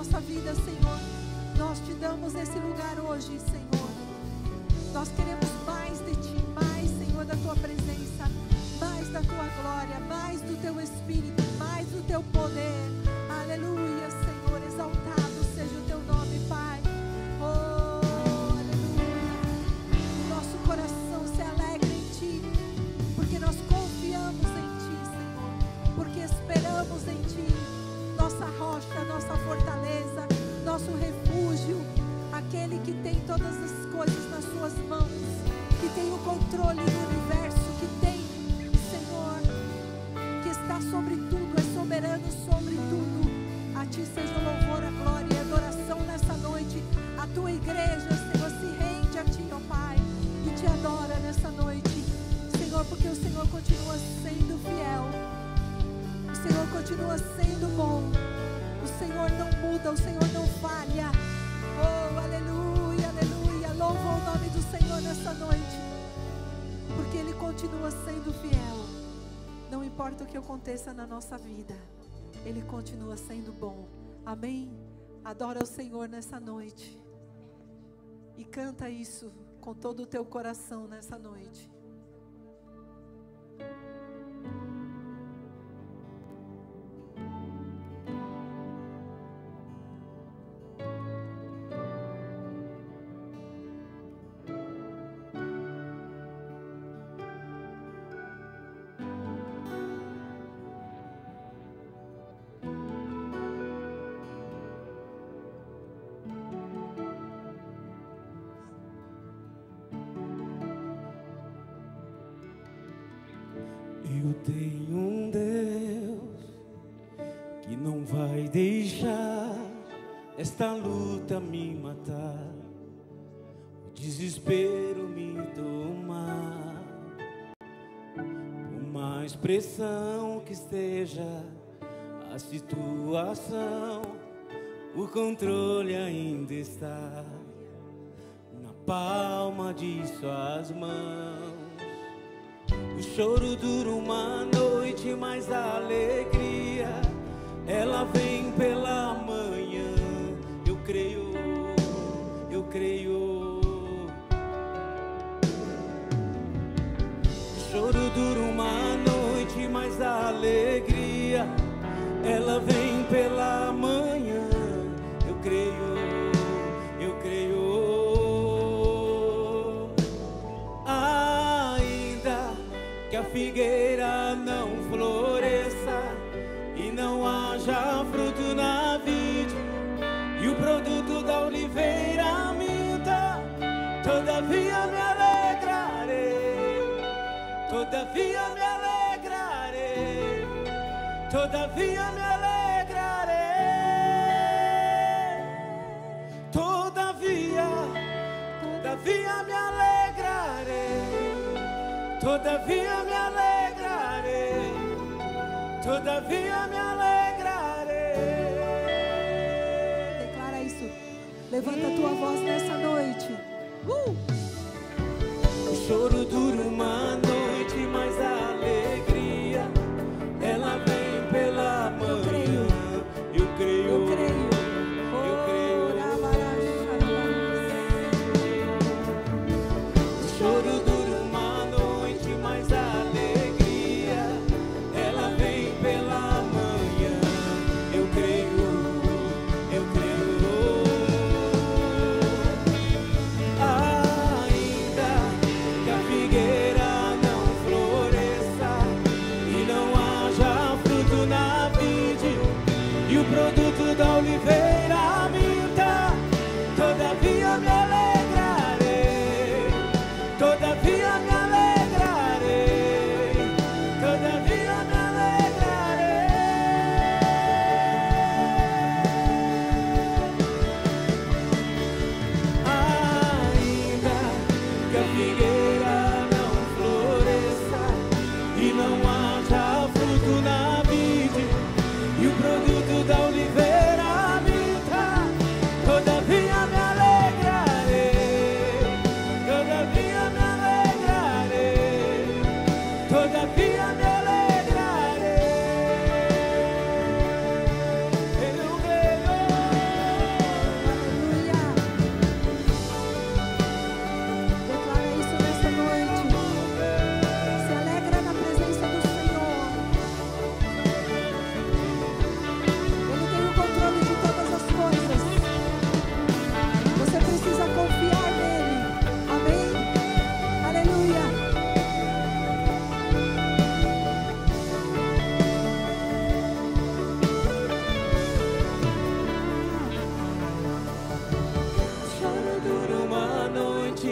nossa vida, Senhor. Nós te damos esse lugar hoje, Senhor. Nós queremos mais de Ti, mais, Senhor, da Tua presença, mais da Tua glória, mais do Teu Espírito, mais do Teu poder. Aleluia, Senhor, exaltado seja o Teu nome, Pai. Oh, aleluia. Nosso coração se alegra em Ti, porque nós confiamos em Ti, Senhor, porque esperamos em Ti, nossa rocha, nossa fortaleza, nosso refúgio, aquele que tem todas as coisas nas suas mãos, que tem o controle do universo, que tem, Senhor, que está sobre tudo, é soberano sobre tudo. A Ti seja o louvor, a glória e a adoração nessa noite. A Tua igreja, Senhor, se rende a Ti, ó Pai, e Te adora nessa noite, Senhor, porque o Senhor continua sendo fiel, o Senhor continua sendo bom, o Senhor não muda, o Senhor não falha. Oh, aleluia, aleluia. Louva o nome do Senhor nessa noite, porque Ele continua sendo fiel. Não importa o que aconteça na nossa vida, Ele continua sendo bom. Amém? Adora o Senhor nessa noite e canta isso com todo o teu coração nessa noite. Eu tenho um Deus que não vai deixar esta luta me matar, o desespero me tomar. Por mais pressão que esteja a situação, o controle ainda está na palma de suas mãos. O choro dura uma noite, mas a alegria, ela vem pela manhã. Eu creio, eu creio. O choro dura uma noite, mas a alegria, ela vem pela manhã. Eu creio, eu creio. Que a figueira não floresça e não haja fruto na vide, e o produto da oliveira minta, todavia me alegrarei, todavia me alegrarei, todavia me alegrarei, todavia me alegrarei. Todavia me alegrarei, todavia me alegrarei. Declara isso. Levanta a tua voz nessa noite. O choro dura uma noite, mas a alegria, ela vem pela manhã. Eu creio, eu creio. O choro dura figueira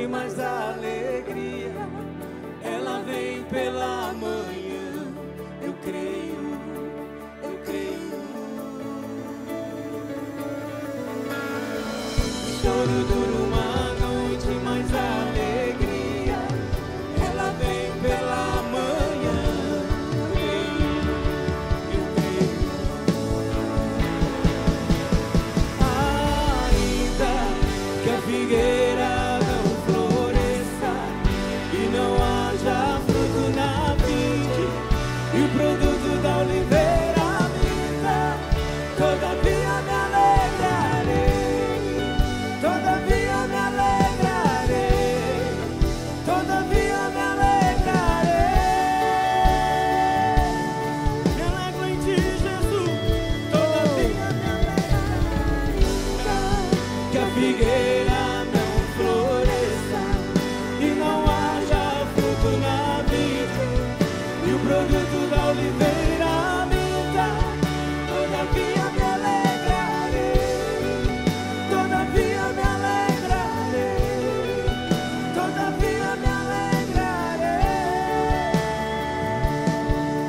noite, mas a alegria, ela vem pela manhã. Eu creio, eu creio. Choro dura uma noite, mas a alegria, ela vem pela manhã. Eu creio. Ainda que a figueira não floresça e não haja fruto na vide, e o produto da oliveira minta, todavia me alegrarei, todavia me alegrarei, todavia me alegrarei. Me alegro em ti, Jesus, todavia me alegrarei. Que a figueira não floresça e não haja fruto na vide, e o produto da oliveira minta, todavia me alegrarei, todavia me alegrarei, todavia me alegrarei.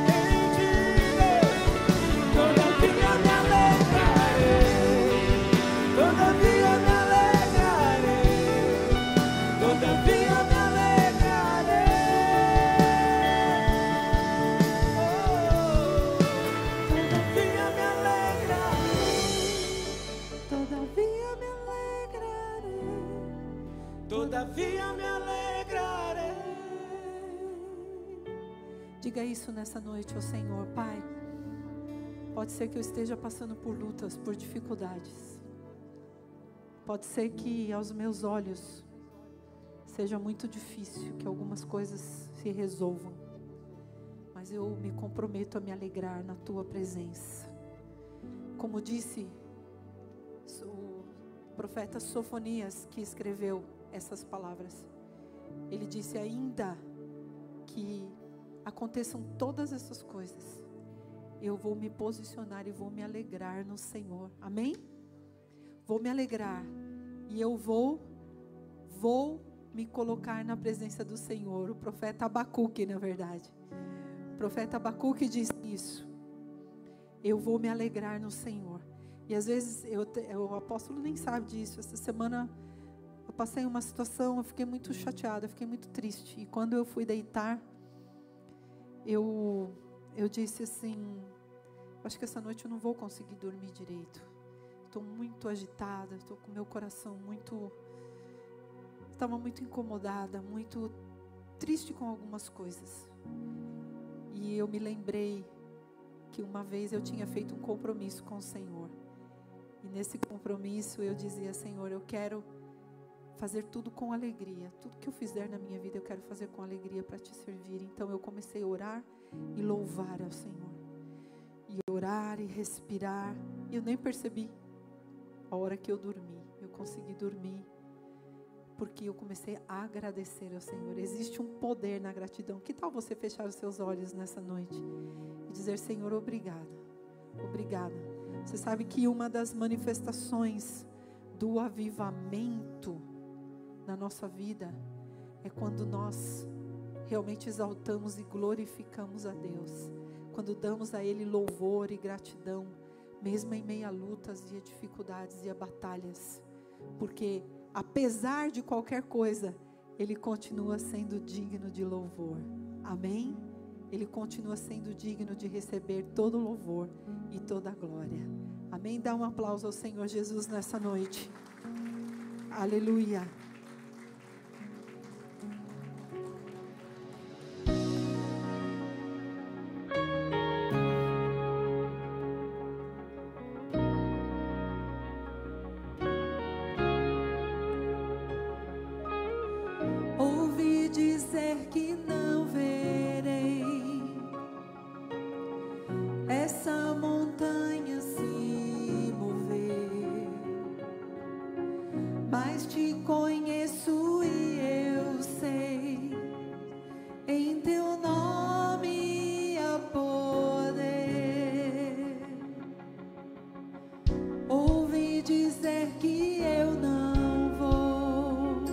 Em ti, Deus, todavia me alegrarei, todavia me alegrarei, todavia me alegrarei. Todavia me alegrarei. Todavia me alegrarei. Diga isso nessa noite ao Senhor. Pai, pode ser que eu esteja passando por lutas, por dificuldades. Pode ser que aos meus olhos seja muito difícil que algumas coisas se resolvam, mas eu me comprometo a me alegrar na tua presença. Como disse o profeta Sofonias, que escreveu essas palavras, ele disse: ainda que aconteçam todas essas coisas, eu vou me posicionar e vou me alegrar no Senhor. Amém? Vou me alegrar e eu vou me colocar na presença do Senhor. O profeta Abacuque, na verdade, o profeta Abacuque disse isso: eu vou me alegrar no Senhor. E às vezes, o apóstolo nem sabe disso. Essa semana eu passei uma situação, eu fiquei muito chateada, eu fiquei muito triste. E quando eu fui deitar, eu disse assim: acho que essa noite eu não vou conseguir dormir direito. Estou muito agitada, estou com meu coração estava muito incomodada, muito triste com algumas coisas. E eu me lembrei que uma vez eu tinha feito um compromisso com o Senhor. E nesse compromisso eu dizia: Senhor, eu quero fazer tudo com alegria. Tudo que eu fizer na minha vida eu quero fazer com alegria para te servir. Então eu comecei a orar e louvar ao Senhor. E orar e respirar. E eu nem percebi a hora que eu dormi. Eu consegui dormir porque eu comecei a agradecer ao Senhor. Existe um poder na gratidão. Que tal você fechar os seus olhos nessa noite e dizer: Senhor, obrigada, obrigada. Você sabe que uma das manifestações do avivamento na nossa vida é quando nós realmente exaltamos e glorificamos a Deus, quando damos a Ele louvor e gratidão, mesmo em meio a lutas e a dificuldades e a batalhas, porque apesar de qualquer coisa, Ele continua sendo digno de louvor. Amém? Ele continua sendo digno de receber todo o louvor e toda a glória. Amém? Dá um aplauso ao Senhor Jesus nessa noite. Aleluia. Ouvi dizer que não verei essa montanha se mover, mas te conheço e eu sei, em teu nome há poder. Ouvi dizer que eu não vou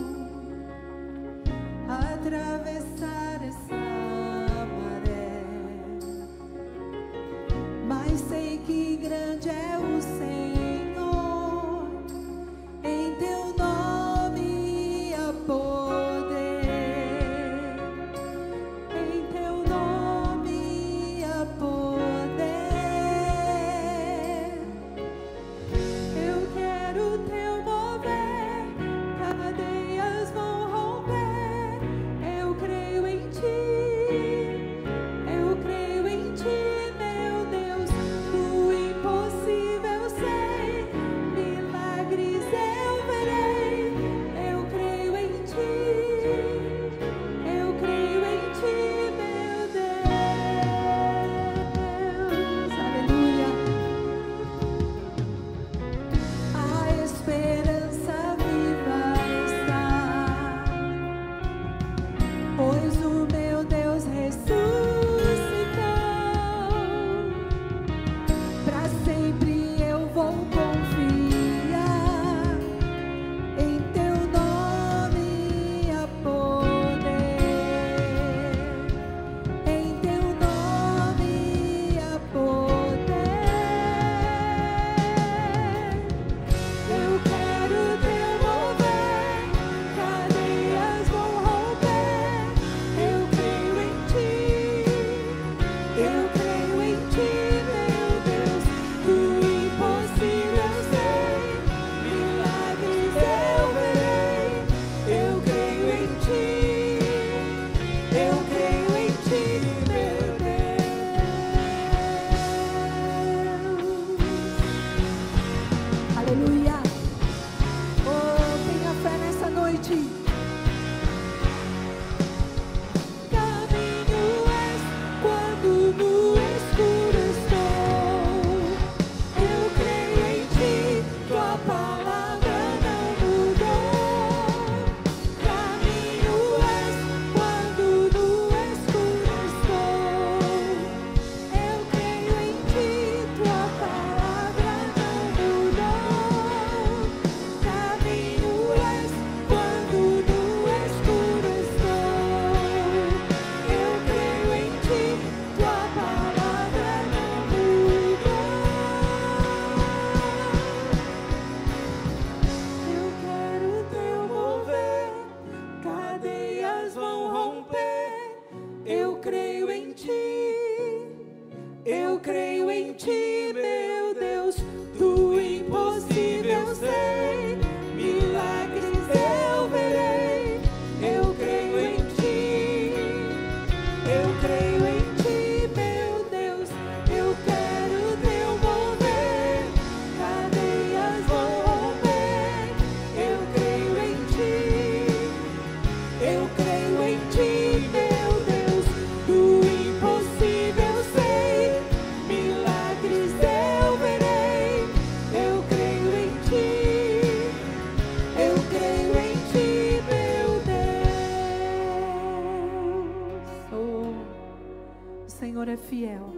fiel.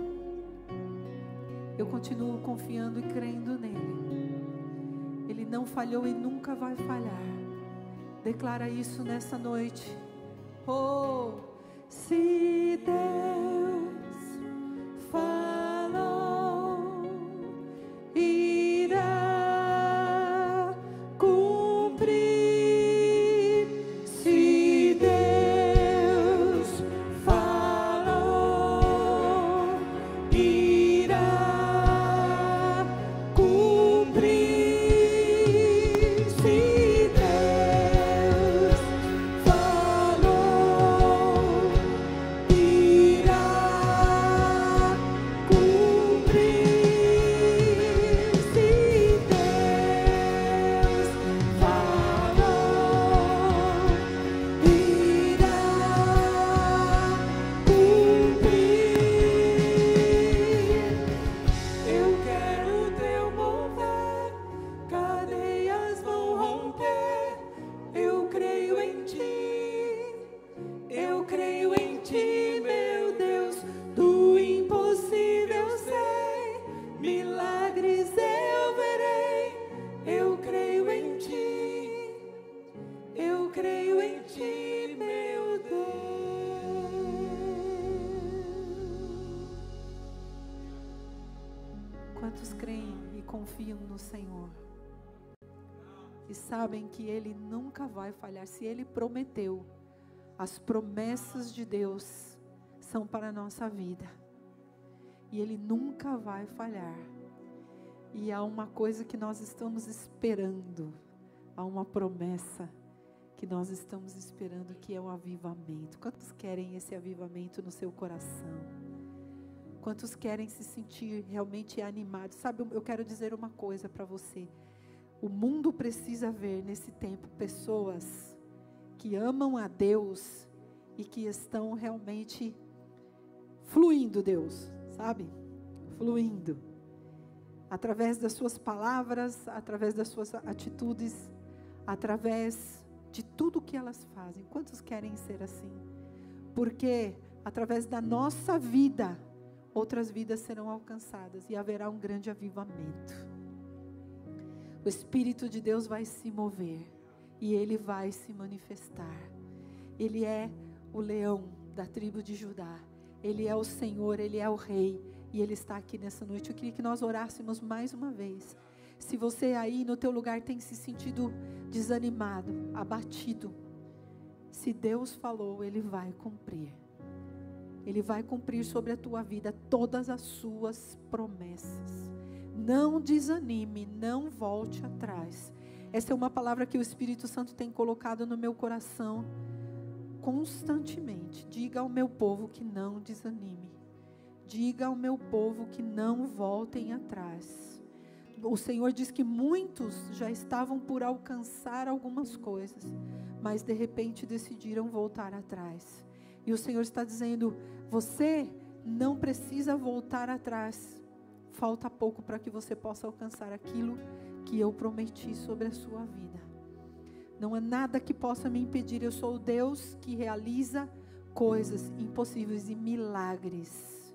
Eu continuo confiando e crendo nele. Ele não falhou e nunca vai falhar. Declara isso nessa noite. Oh, se Deus falou, irá cumprir. Se Deus falou, irá cumprir. Se Deus falou, irá cumprir. Se Deus falou, irá cumprir. Eu quero teu mover, cadeias vão romper. Eu creio em ti, meu Deus. Do impossível sei, milagres eu verei. Eu creio em ti, meu Deus. Quantos creem e confiam no Senhor? E sabem que Ele nunca vai falhar. Se Ele prometeu, as promessas de Deus são para a nossa vida. E Ele nunca vai falhar. E há uma coisa que nós estamos esperando. Há uma promessa que nós estamos esperando, que é o avivamento. Quantos querem esse avivamento no seu coração? Quantos querem se sentir realmente animados? Sabe, eu quero dizer uma coisa para você. O mundo precisa ver nesse tempo pessoas que amam a Deus e que estão realmente fluindo Deus, sabe? Fluindo. Através das suas palavras, através das suas atitudes, através de tudo que elas fazem. Quantos querem ser assim? Porque através da nossa vida, outras vidas serão alcançadas e haverá um grande avivamento. O Espírito de Deus vai se mover e Ele vai se manifestar. Ele é o leão da tribo de Judá. Ele é o Senhor, Ele é o Rei e Ele está aqui nessa noite. Eu queria que nós orássemos mais uma vez. Se você aí no teu lugar tem se sentido desanimado, abatido, se Deus falou, Ele vai cumprir. Ele vai cumprir sobre a tua vida todas as suas promessas. Não desanime, não volte atrás. Essa é uma palavra que o Espírito Santo tem colocado no meu coração constantemente. Diga ao meu povo que não desanime. Diga ao meu povo que não voltem atrás. O Senhor diz que muitos já estavam por alcançar algumas coisas, mas de repente decidiram voltar atrás. E o Senhor está dizendo, você não precisa voltar atrás. Falta pouco para que você possa alcançar aquilo que eu prometi sobre a sua vida. Não há nada que possa me impedir. Eu sou o Deus que realiza coisas impossíveis e milagres.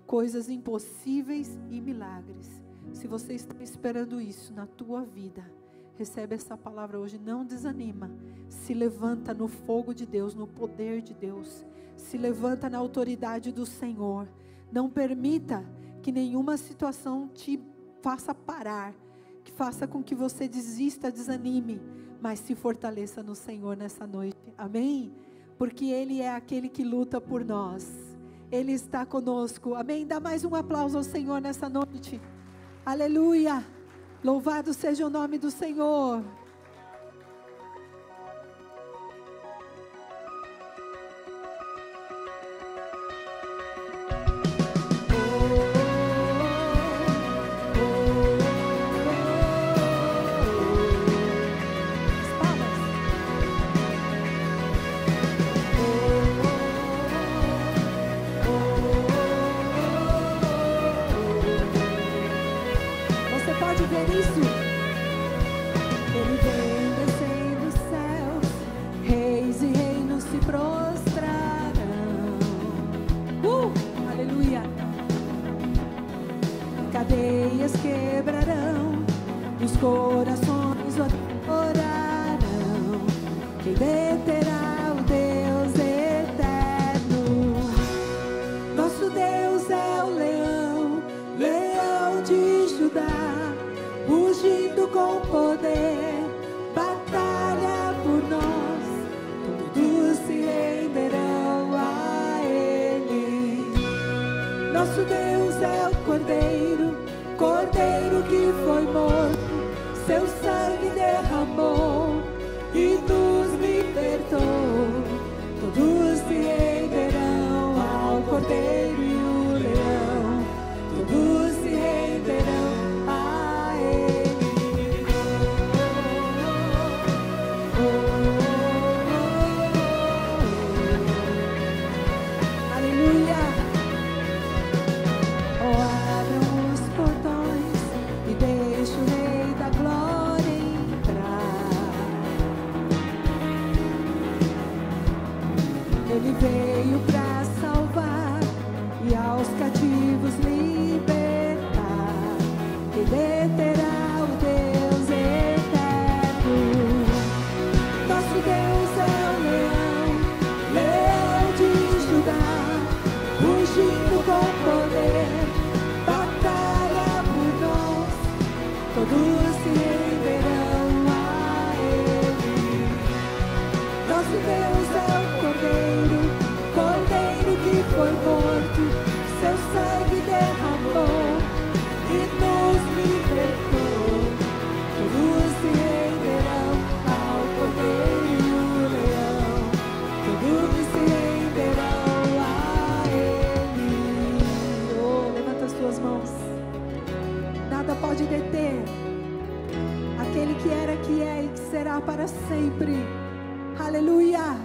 Coisas impossíveis e milagres. Se você está esperando isso na tua vida, recebe essa palavra hoje. Não desanima. Se levanta no fogo de Deus, no poder de Deus. Se levanta na autoridade do Senhor. Não permita que nenhuma situação te faça parar, que faça com que você desista, desanime, mas se fortaleça no Senhor nessa noite. Amém? Porque Ele é aquele que luta por nós. Ele está conosco. Amém? Dá mais um aplauso ao Senhor nessa noite. Aleluia! Louvado seja o nome do Senhor. Ele Cordeiro, Cordeiro que foi morto, seu sangue derramou e nos libertou. Todos se renderão ao Cordeiro e o Leão, todos se renderão a Ele. Aleluia. Oh, abram os portões e deixe o Rei da Glória entrar. Ele veio para salvar e aos cativos libertar. Ele terá o Deus eterno. Nosso Deus é o leão, leão de Judá, rugindo com poder, batalha por nós, todos se renderão a Ele. Nosso Deus é o Cordeiro, Cordeiro que foi morto, seu sangue derramou e nos libertou. Todos se renderão ao Cordeiro e o Leão, todos se renderão a Ele. Oh, levanta as tuas mãos. Nada pode deter aquele que era, que é e que será para sempre. Aleluia.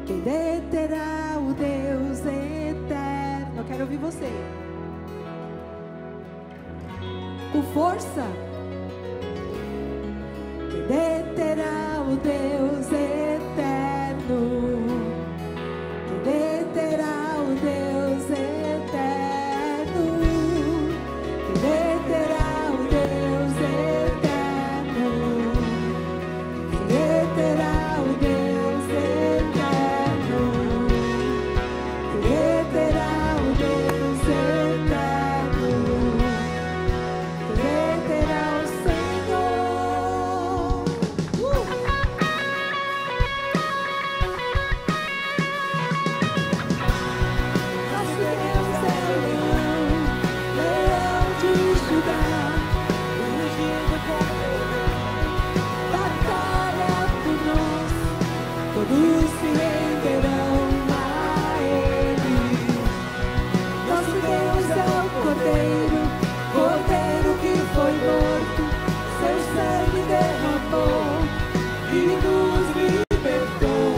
Quem deterá o Deus eterno? Eu quero ouvir você. Com força. Quem deterá o Deus eterno? Quem deterá o Deus eterno? Quem deterá o Deus eterno? Quem deterá o Deus eterno? Quem deterá o Deus eterno? Quem deterá o Senhor? Nosso Deus é o leão, leão de Judá, rugindo com poder, batalha por nós, todos se renderão a Ele. Nosso Deus é o Cordeiro, Cordeiro que foi morto, seu sangue derramou e nos libertou.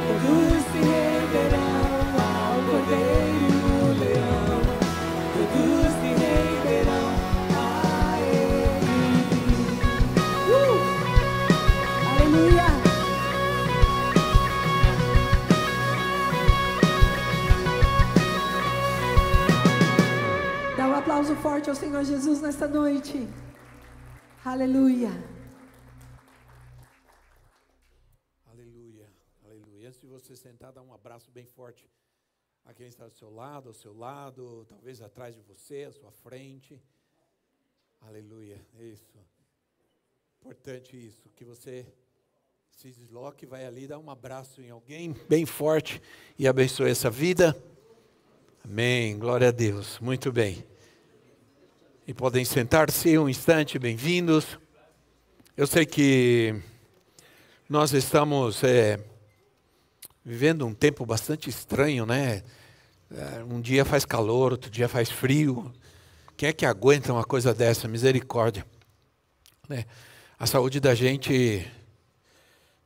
Todos se renderão ao Cordeiro e o Leão, todos se renderão a Ele. Aleluia. Dá um aplauso forte ao Senhor Jesus nesta noite. Aleluia. Aleluia, aleluia. Antes de você sentar, dá um abraço bem forte a quem está ao seu lado, talvez atrás de você, à sua frente. Aleluia, isso. Importante isso, que você se desloque, vai ali, dá um abraço em alguém bem forte e abençoe essa vida. Amém, glória a Deus, muito bem. E podem sentar-se um instante, bem-vindos. Eu sei que nós estamos vivendo um tempo bastante estranho, né? Um dia faz calor, outro dia faz frio. Quem é que aguenta uma coisa dessa? Misericórdia. Né? A saúde da gente,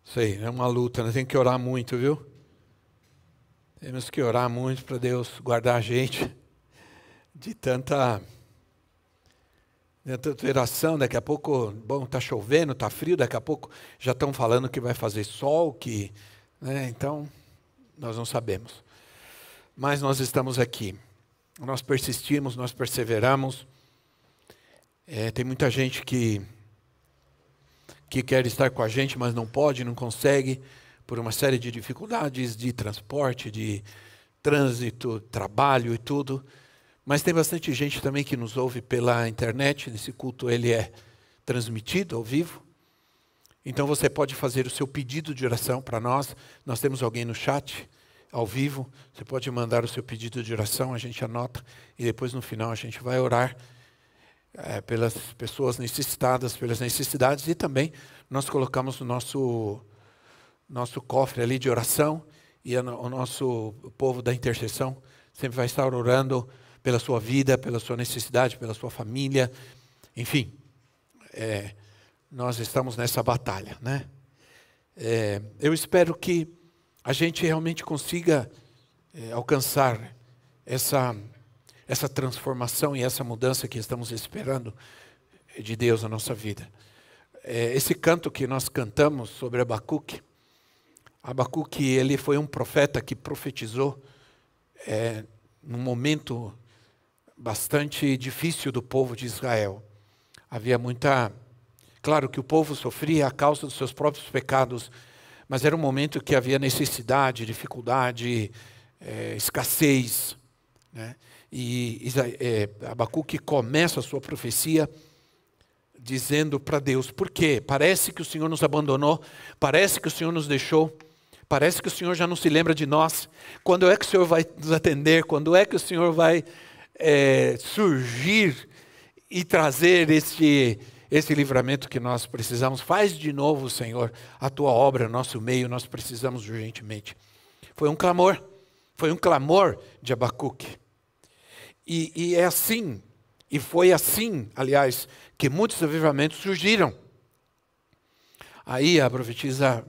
sei, é uma luta, nós temos que orar muito, viu? Temos que orar muito para Deus guardar a gente de tanta alteração. Daqui a pouco, bom, está chovendo, está frio, daqui a pouco já estão falando que vai fazer sol, né? Então, nós não sabemos. Mas nós estamos aqui, nós persistimos, nós perseveramos. Tem muita gente que quer estar com a gente, mas não pode, não consegue, por uma série de dificuldades de transporte, de trânsito, trabalho e tudo. Mas tem bastante gente também que nos ouve pela internet. Esse culto ele é transmitido ao vivo. Então você pode fazer o seu pedido de oração para nós. Nós temos alguém no chat. ao vivo. Você pode mandar o seu pedido de oração, a gente anota e depois no final a gente vai orar pelas pessoas necessitadas, pelas necessidades, e também nós colocamos o nosso cofre ali de oração, e o nosso povo da intercessão sempre vai estar orando pela sua vida, pela sua necessidade, pela sua família, enfim, nós estamos nessa batalha, né? Eu espero que a gente realmente consiga alcançar essa transformação e essa mudança que estamos esperando de Deus na nossa vida. Esse canto que nós cantamos sobre Abacuque, ele foi um profeta que profetizou num momento bastante difícil do povo de Israel. Havia claro que o povo sofria a causa dos seus próprios pecados, mas era um momento que havia necessidade, dificuldade, escassez, né? E Abacuque começa a sua profecia dizendo para Deus: por quê? Parece que o Senhor nos abandonou, parece que o Senhor nos deixou, parece que o Senhor já não se lembra de nós. Quando é que o Senhor vai nos atender? Quando é que o Senhor vai surgir e trazer esse livramento que nós precisamos? Faz de novo, Senhor, a tua obra no nosso meio, nós precisamos urgentemente. Foi um clamor de Abacuque. E é assim, e foi assim, aliás, que muitos avivamentos surgiram. Aí a profetisa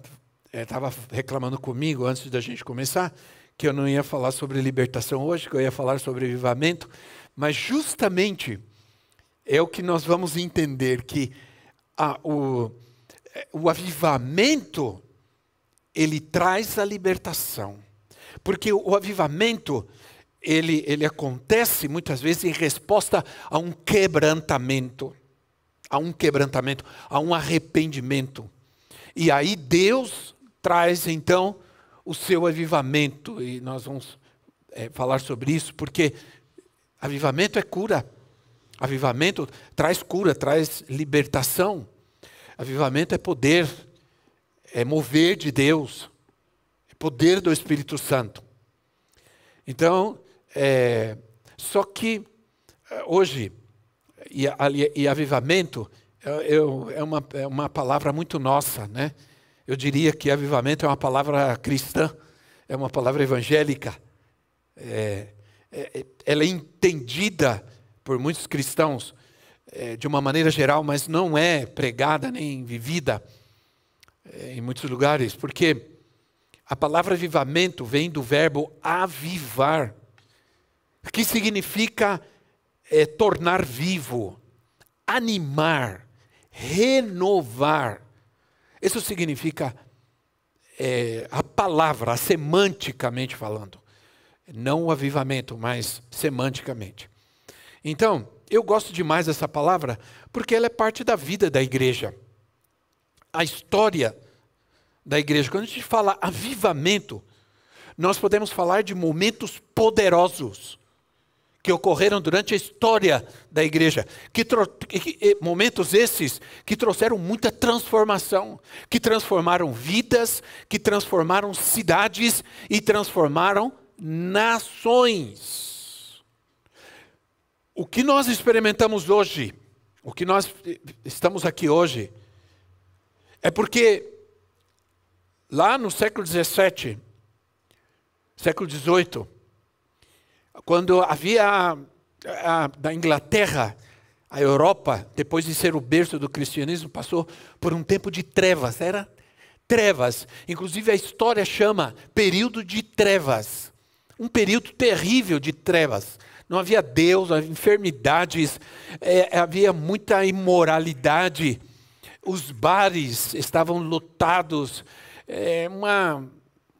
estava reclamando comigo antes da gente começar, que eu não ia falar sobre libertação hoje, que eu ia falar sobre avivamento, mas justamente é o que nós vamos entender, que o avivamento, ele traz a libertação. Porque o avivamento, ele acontece muitas vezes em resposta a um quebrantamento, a um arrependimento. E aí Deus traz então o seu avivamento, e nós vamos falar sobre isso, porque avivamento é cura. Avivamento traz cura, traz libertação. Avivamento é poder, é mover de Deus, é poder do Espírito Santo. Então, só que hoje, e avivamento é uma palavra muito nossa, né? Eu diria que avivamento é uma palavra cristã, é uma palavra evangélica. Ela é entendida por muitos cristãos de uma maneira geral, mas não é pregada nem vivida em muitos lugares, porque a palavra avivamento vem do verbo avivar, que significa tornar vivo, animar, renovar. Isso significa a palavra, semanticamente falando. Não o avivamento, mas semanticamente. Então, eu gosto demais dessa palavra porque ela é parte da vida da igreja. A história da igreja. Quando a gente fala avivamento, nós podemos falar de momentos poderosos que ocorreram durante a história da igreja. Momentos esses que trouxeram muita transformação, que transformaram vidas, que transformaram cidades e transformaram nações. O que nós experimentamos hoje, o que nós estamos aqui hoje, é porque lá no século XVII, século XVIII, quando havia da Inglaterra, a Europa, depois de ser o berço do cristianismo, passou por um tempo de trevas. Era trevas. Inclusive a história chama período de trevas. Um período terrível de trevas. Não havia Deus, havia enfermidades, havia muita imoralidade. Os bares estavam lotados.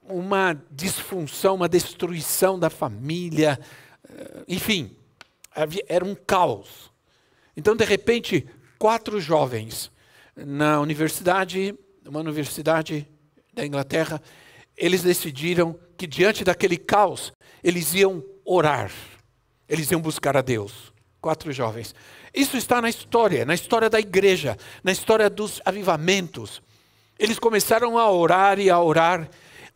Uma disfunção, uma destruição da família, enfim, era um caos. Então, de repente, 4 jovens na universidade, uma universidade da Inglaterra, eles decidiram que diante daquele caos, eles iam orar, eles iam buscar a Deus. 4 jovens. Isso está na história da igreja, na história dos avivamentos. Eles começaram a orar e a orar.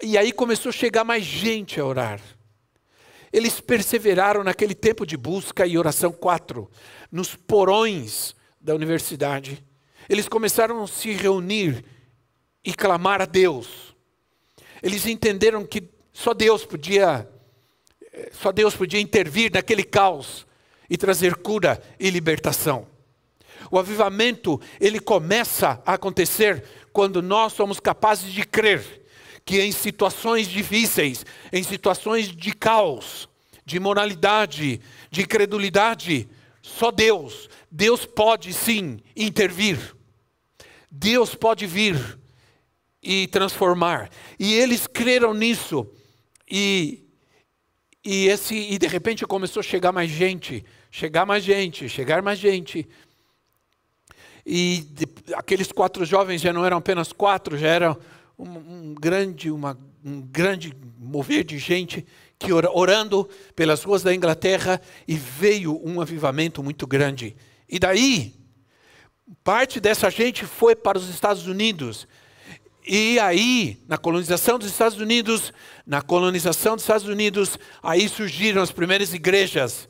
E aí começou a chegar mais gente a orar. Eles perseveraram naquele tempo de busca e oração 4, nos porões da universidade. Eles começaram a se reunir e clamar a Deus. Eles entenderam que só Deus podia intervir naquele caos e trazer cura e libertação. O avivamento, ele começa a acontecer quando nós somos capazes de crer que em situações difíceis, em situações de caos, de imoralidade, de incredulidade, só Deus pode sim intervir. Deus pode vir e transformar. E eles creram nisso. E de repente começou a chegar mais gente. E aqueles 4 jovens já não eram apenas 4, já era um grande mover de gente que orando pelas ruas da Inglaterra, e veio um avivamento muito grande. E daí, parte dessa gente foi para os Estados Unidos. E aí, na colonização dos Estados Unidos, aí surgiram as primeiras igrejas,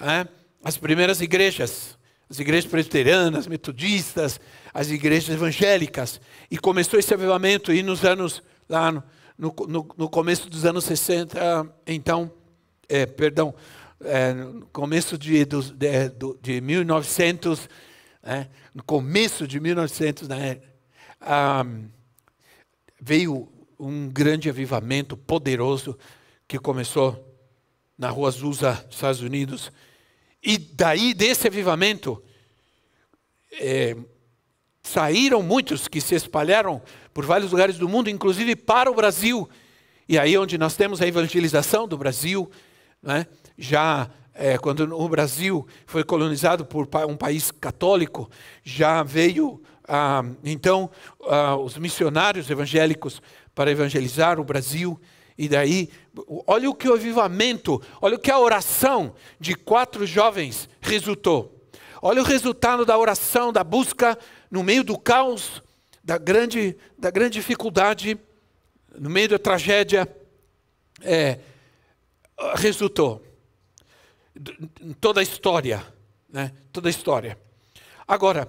né? As igrejas presbiterianas, metodistas, as igrejas evangélicas. E começou esse avivamento, e nos anos, lá no começo dos anos 60, então, no começo de 1900, no começo de 1900, né, veio um grande avivamento poderoso que começou na Rua Azusa, dos Estados Unidos. E daí, desse avivamento, saíram muitos que se espalharam por vários lugares do mundo, inclusive para o Brasil. E aí onde nós temos a evangelização do Brasil, né? Quando o Brasil foi colonizado por um país católico, já veio, os missionários evangélicos para evangelizar o Brasil. E daí, olha o que o avivamento, olha o que a oração de 4 jovens resultou. Olha o resultado da oração, da busca no meio do caos, da grande dificuldade, no meio da tragédia, resultou. Toda a história, né? Toda a história. Agora,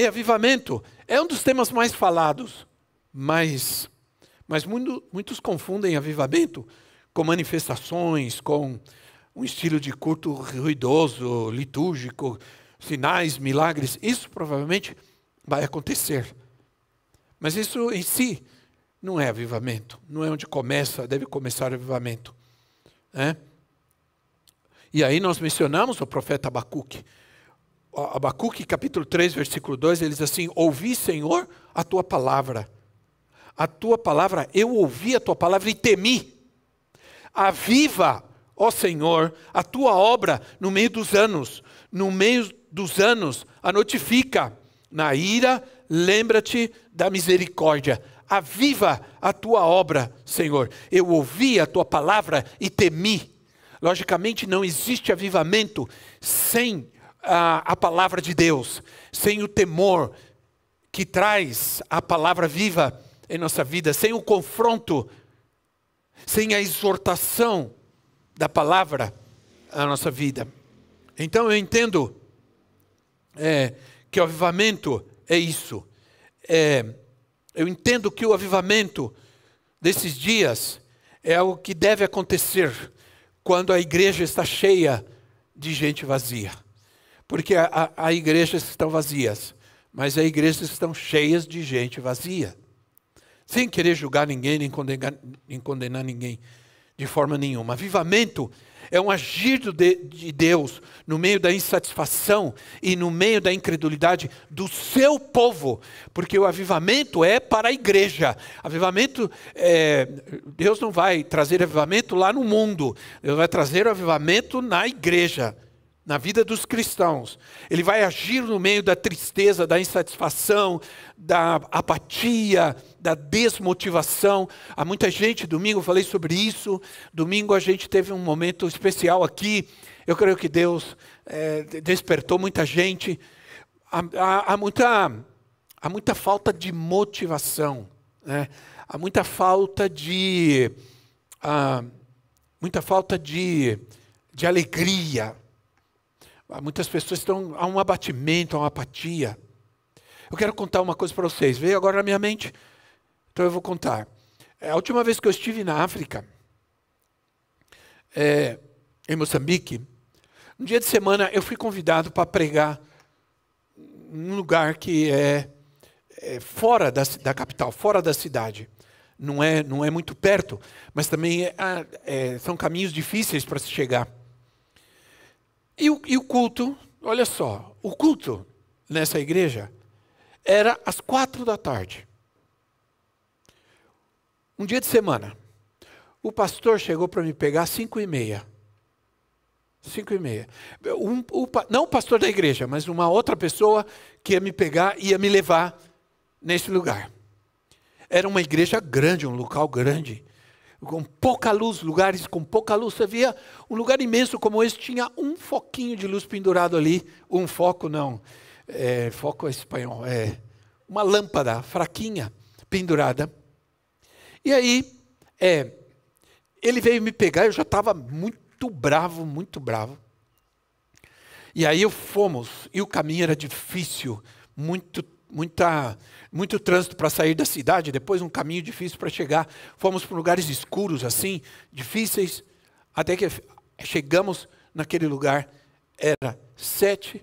avivamento é um dos temas mais falados, mas muitos confundem avivamento com manifestações, com um estilo de culto ruidoso, litúrgico, sinais, milagres. Isso provavelmente vai acontecer. Mas isso em si não é avivamento. Não é onde deve começar o avivamento. E aí nós mencionamos o profeta Abacuque. Abacuque, capítulo 3, versículo 2, ele diz assim: ouvi, Senhor, a tua palavra. A tua palavra, eu ouvi a tua palavra e temi. Aviva, ó Senhor, a tua obra no meio dos anos. No meio dos anos, a notifica. Na ira, lembra-te da misericórdia. Aviva a tua obra, Senhor. Eu ouvi a tua palavra e temi. Logicamente, não existe avivamento sem a palavra de Deus, sem o temor que traz a palavra viva em nossa vida, sem o confronto, sem a exortação da palavra na nossa vida. Então eu entendo que o avivamento é isso. Eu entendo que o avivamento desses dias é algo que deve acontecer quando a igreja está cheia de gente vazia. Porque há igrejas que estão vazias, mas há igrejas que estão cheias de gente vazia. Sem querer julgar ninguém, nem condenar ninguém de forma nenhuma. Avivamento é um agir de Deus no meio da insatisfação e no meio da incredulidade do seu povo. Porque o avivamento é para a igreja. Avivamento, Deus não vai trazer avivamento lá no mundo. Deus vai trazer o avivamento na igreja, na vida dos cristãos. Ele vai agir no meio da tristeza, da insatisfação, da apatia, da desmotivação. Há muita gente, domingo eu falei sobre isso, domingo a gente teve um momento especial aqui, eu creio que Deus despertou muita gente. Há muita falta de motivação, né? há muita falta de alegria. Muitas pessoas estão a um abatimento, a uma apatia. Eu quero contar uma coisa para vocês. Veio agora na minha mente, então eu vou contar. A última vez que eu estive na África, em Moçambique, um dia de semana eu fui convidado para pregar num lugar que é fora da capital, fora da cidade. Não é muito perto, mas também são caminhos difíceis para se chegar. E o culto, olha só, o culto nessa igreja era às 4h. Um dia de semana. O pastor chegou para me pegar às 5h30. 5h30. Não o pastor da igreja, mas uma outra pessoa que ia me pegar e ia me levar nesse lugar. Era uma igreja grande, um local grande, com pouca luz, lugares com pouca luz. Você via um lugar imenso como esse, tinha um foquinho de luz pendurado ali. Um foco não, foco é espanhol, uma lâmpada fraquinha pendurada. E aí, ele veio me pegar, eu já estava muito bravo, muito bravo. E aí fomos, e o caminho era difícil, muito trânsito para sair da cidade, depois um caminho difícil para chegar. Fomos para lugares escuros assim, difíceis, até que chegamos naquele lugar, era 7h.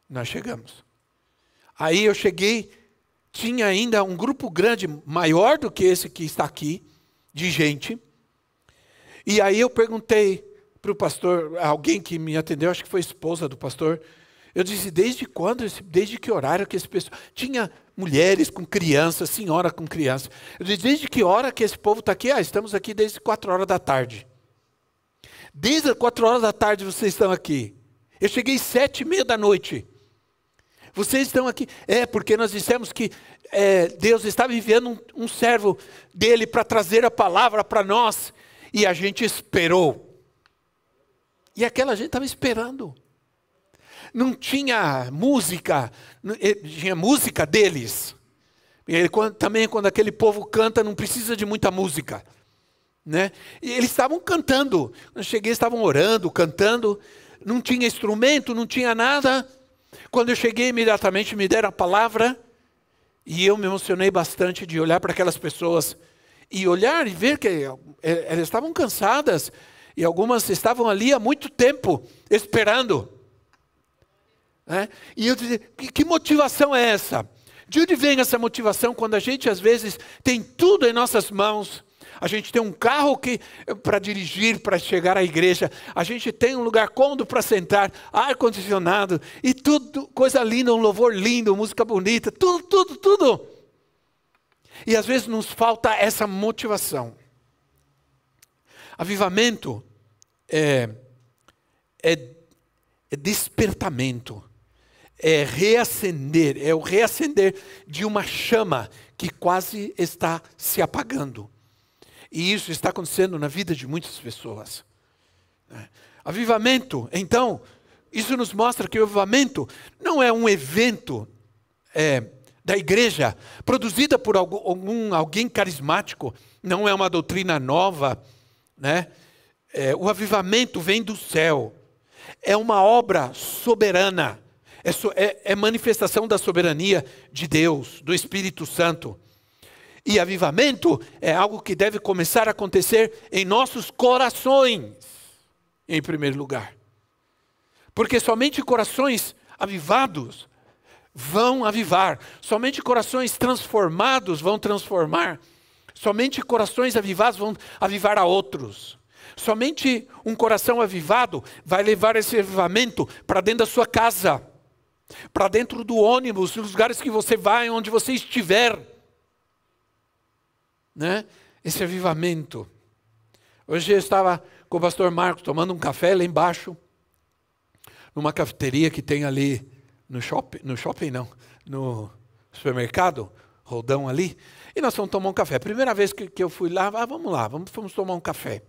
Nós chegamos. Aí eu cheguei, tinha ainda um grupo grande, maior do que esse que está aqui, de gente. E aí eu perguntei para o pastor, alguém que me atendeu, acho que foi a esposa do pastor, eu disse, desde quando, desde que horário que esse pessoal... Tinha mulheres com crianças, senhora com criança. Eu disse, desde que hora que esse povo está aqui? Estamos aqui desde 4h. Desde as 4h vocês estão aqui. Eu cheguei 7h30. Vocês estão aqui. Porque nós dissemos que Deus estava enviando um servo dele para trazer a palavra para nós. E a gente esperou. E aquela gente estava esperando. Não tinha música, tinha música deles. E também quando aquele povo canta, não precisa de muita música. Né? E eles estavam cantando. Quando eu cheguei, estavam orando, cantando. Não tinha instrumento, não tinha nada. Quando eu cheguei, imediatamente me deram a palavra. E eu me emocionei bastante de olhar para aquelas pessoas. E olhar e ver que elas estavam cansadas. E algumas estavam ali há muito tempo, esperando. E eu dizia, que motivação é essa? De onde vem essa motivação quando a gente às vezes tem tudo em nossas mãos? A gente tem um carro para dirigir, para chegar à igreja. A gente tem um lugar cômodo para sentar, ar-condicionado e tudo, coisa linda, um louvor lindo, música bonita, tudo. E às vezes nos falta essa motivação. Avivamento é despertamento. É reacender, é o reacender de uma chama que quase está se apagando. E isso está acontecendo na vida de muitas pessoas. Avivamento, então, isso nos mostra que o avivamento não é um evento da igreja, produzida por alguém carismático, não é uma doutrina nova. Né? O avivamento vem do céu, é uma obra soberana. É manifestação da soberania de Deus, do Espírito Santo. E avivamento é algo que deve começar a acontecer em nossos corações, em primeiro lugar. Porque somente corações avivados vão avivar. Somente corações transformados vão transformar. Somente corações avivados vão avivar a outros. Somente um coração avivado vai levar esse avivamento para dentro da sua casa. Para dentro do ônibus, nos lugares que você vai, onde você estiver. Né? Esse avivamento. Hoje eu estava com o pastor Marcos tomando um café lá embaixo, numa cafeteria que tem ali no supermercado, Roldão ali, e nós fomos tomar um café. Primeira vez que eu fui lá, vamos tomar um café.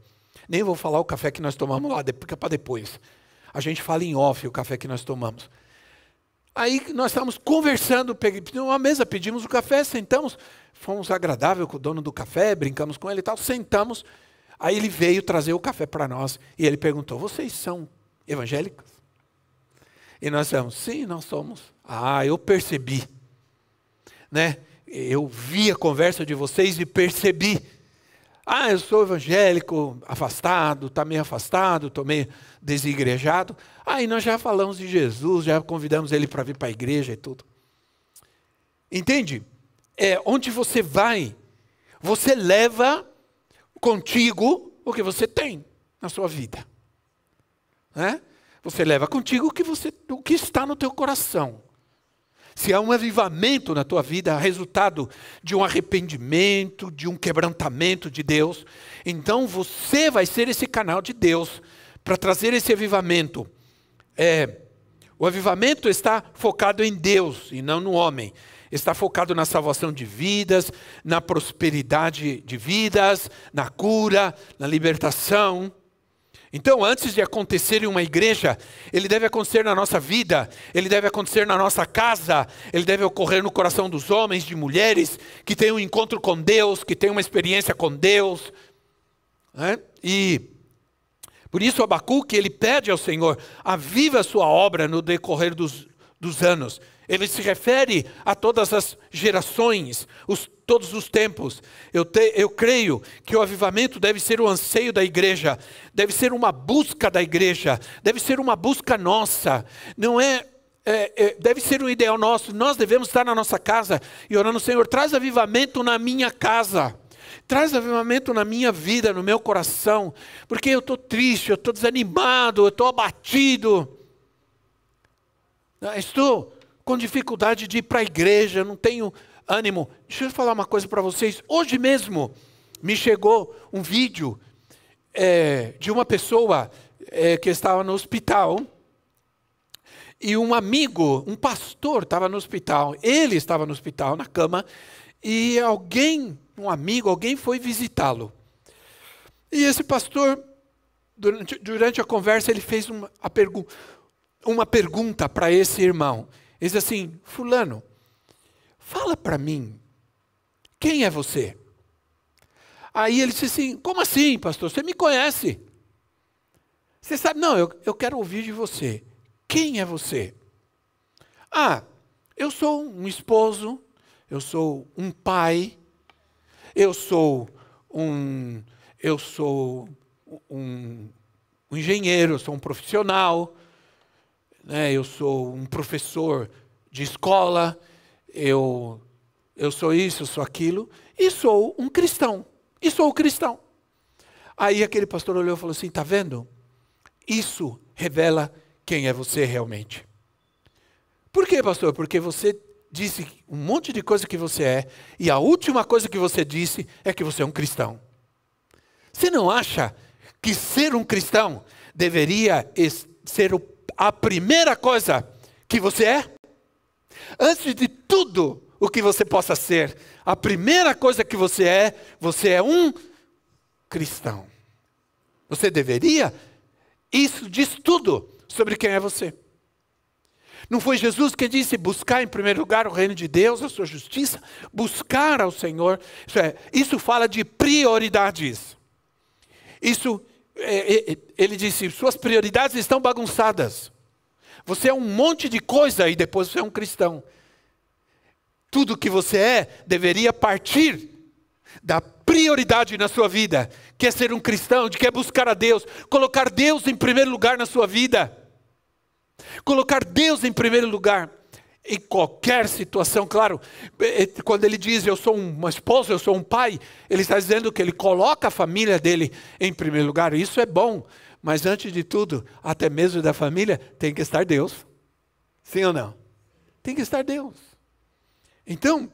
Nem vou falar o café que nós tomamos lá, fica para depois. A gente fala em off o café que nós tomamos. Aí nós estávamos conversando, pedimos uma mesa, pedimos o café, sentamos, fomos agradáveis com o dono do café, brincamos com ele e tal, sentamos. Aí ele veio trazer o café para nós e ele perguntou: vocês são evangélicos? E nós dissemos: sim, nós somos. Ah, eu percebi, né? Eu vi a conversa de vocês e percebi. Ah, eu sou evangélico, afastado, está meio afastado, estou meio desigrejado. Aí nós já falamos de Jesus, já convidamos ele para vir para a igreja e tudo. Entende? Onde você vai, você leva contigo o que você tem na sua vida. Né? Você leva contigo o que está no teu coração. Se há um avivamento na tua vida, resultado de um arrependimento, de um quebrantamento de Deus, então você vai ser esse canal de Deus para trazer esse avivamento. O avivamento está focado em Deus e não no homem. Está focado na salvação de vidas, na prosperidade de vidas, na cura, na libertação. Então, antes de acontecer em uma igreja, ele deve acontecer na nossa vida, ele deve acontecer na nossa casa, ele deve ocorrer no coração dos homens, de mulheres, que têm um encontro com Deus, que têm uma experiência com Deus. Né? E por isso Abacuque, ele pede ao Senhor: aviva a sua obra no decorrer dos anos. Ele se refere a todas as gerações, todos os tempos. Eu creio que o avivamento deve ser o anseio da igreja, deve ser uma busca da igreja, deve ser uma busca nossa. Não deve ser um ideal nosso. Nós devemos estar na nossa casa e orando: Senhor, traz avivamento na minha casa. Traz avivamento na minha vida, no meu coração. Porque eu estou triste, eu estou desanimado, eu estou abatido. Estou com dificuldade de ir para a igreja, não tenho ânimo. Deixa eu falar uma coisa para vocês. Hoje mesmo me chegou um vídeo de uma pessoa que estava no hospital. E um amigo, um pastor estava no hospital. Ele estava no hospital, na cama. E alguém foi visitá-lo. E esse pastor, durante a conversa, ele fez uma pergunta para esse irmão. Ele diz assim: fulano, fala para mim, quem é você? Aí ele disse assim: como assim, pastor? Você me conhece? Você sabe? Não, eu quero ouvir de você. Quem é você? Ah, eu sou um esposo, eu sou um pai, eu sou um engenheiro, eu sou um profissional, né? Eu sou um professor de escola, eu sou isso, eu sou aquilo, e sou um cristão, e sou cristão. Aí aquele pastor olhou e falou assim: está vendo? Isso revela quem é você realmente. Por quê, pastor? Porque você disse um monte de coisa que você é, e a última coisa que você disse é que você é um cristão. Você não acha que ser um cristão deveria ser a primeira coisa que você é? Antes de tudo o que você possa ser, a primeira coisa que você é um cristão. Você deveria, isso diz tudo sobre quem é você. Não foi Jesus que disse: buscar em primeiro lugar o reino de Deus, a sua justiça, buscar ao Senhor. Isso fala de prioridades. Ele disse: suas prioridades estão bagunçadas. Você é um monte de coisa e depois você é um cristão. Tudo que você deveria partir da prioridade na sua vida, que é ser um cristão, de que é buscar a Deus, colocar Deus em primeiro lugar na sua vida. Colocar Deus em primeiro lugar em qualquer situação. Claro, quando ele diz: eu sou uma esposa, eu sou um pai, ele está dizendo que ele coloca a família dele em primeiro lugar. Isso é bom, mas antes de tudo, até mesmo da família, tem que estar Deus. Sim ou não? Tem que estar Deus. Então,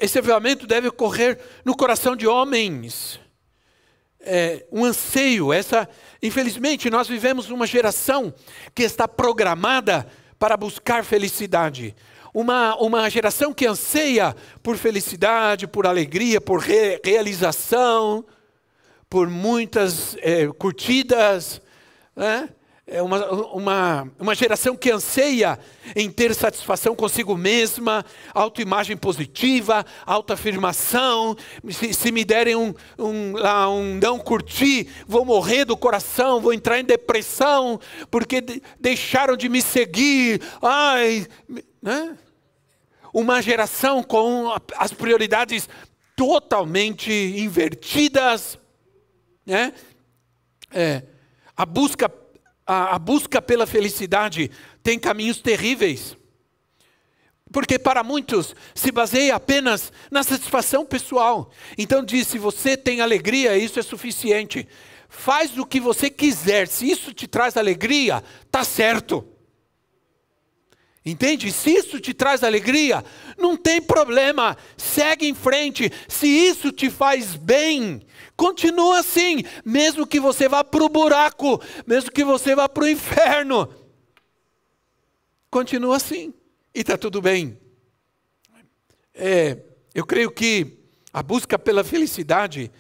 esse avivamento deve ocorrer no coração de homens. Um anseio, infelizmente nós vivemos uma geração que está programada para buscar felicidade, uma geração que anseia por felicidade, por alegria, por realização, por muitas curtidas, né? é uma geração que anseia em ter satisfação consigo mesma, autoimagem positiva, autoafirmação. Se me derem um não curtir, vou morrer do coração, vou entrar em depressão, porque deixaram de me seguir. Ai, né? Uma geração com as prioridades totalmente invertidas, né? A busca pela felicidade tem caminhos terríveis, porque para muitos se baseia apenas na satisfação pessoal. Então diz, se você tem alegria, isso é suficiente. Faz o que você quiser, se isso te traz alegria, está certo. Entende? Se isso te traz alegria, não tem problema, segue em frente. Se isso te faz bem, continua assim, mesmo que você vá para o buraco, mesmo que você vá para o inferno. Continua assim, e está tudo bem. Eu creio que a busca pela felicidade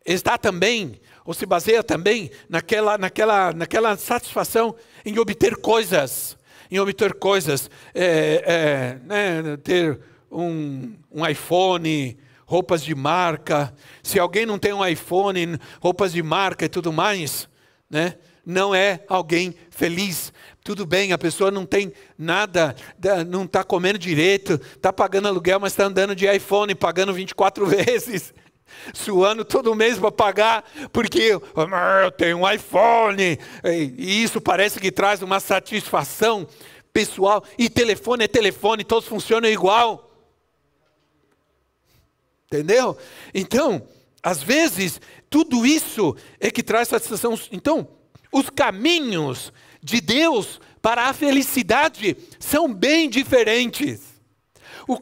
está também, ou se baseia também, naquela satisfação em obter coisas. Né, ter um iPhone, roupas de marca. Se alguém não tem um iPhone, roupas de marca e tudo mais, né, não é alguém feliz. Tudo bem, a pessoa não tem nada, não está comendo direito, está pagando aluguel, mas está andando de iPhone, pagando 24 vezes. Suando todo mês para pagar, porque eu tenho um iPhone, e isso parece que traz uma satisfação pessoal, e telefone é telefone, todos funcionam igual, entendeu? Então, às vezes, tudo isso é que traz satisfação. Então, os caminhos de Deus para a felicidade são bem diferentes. Os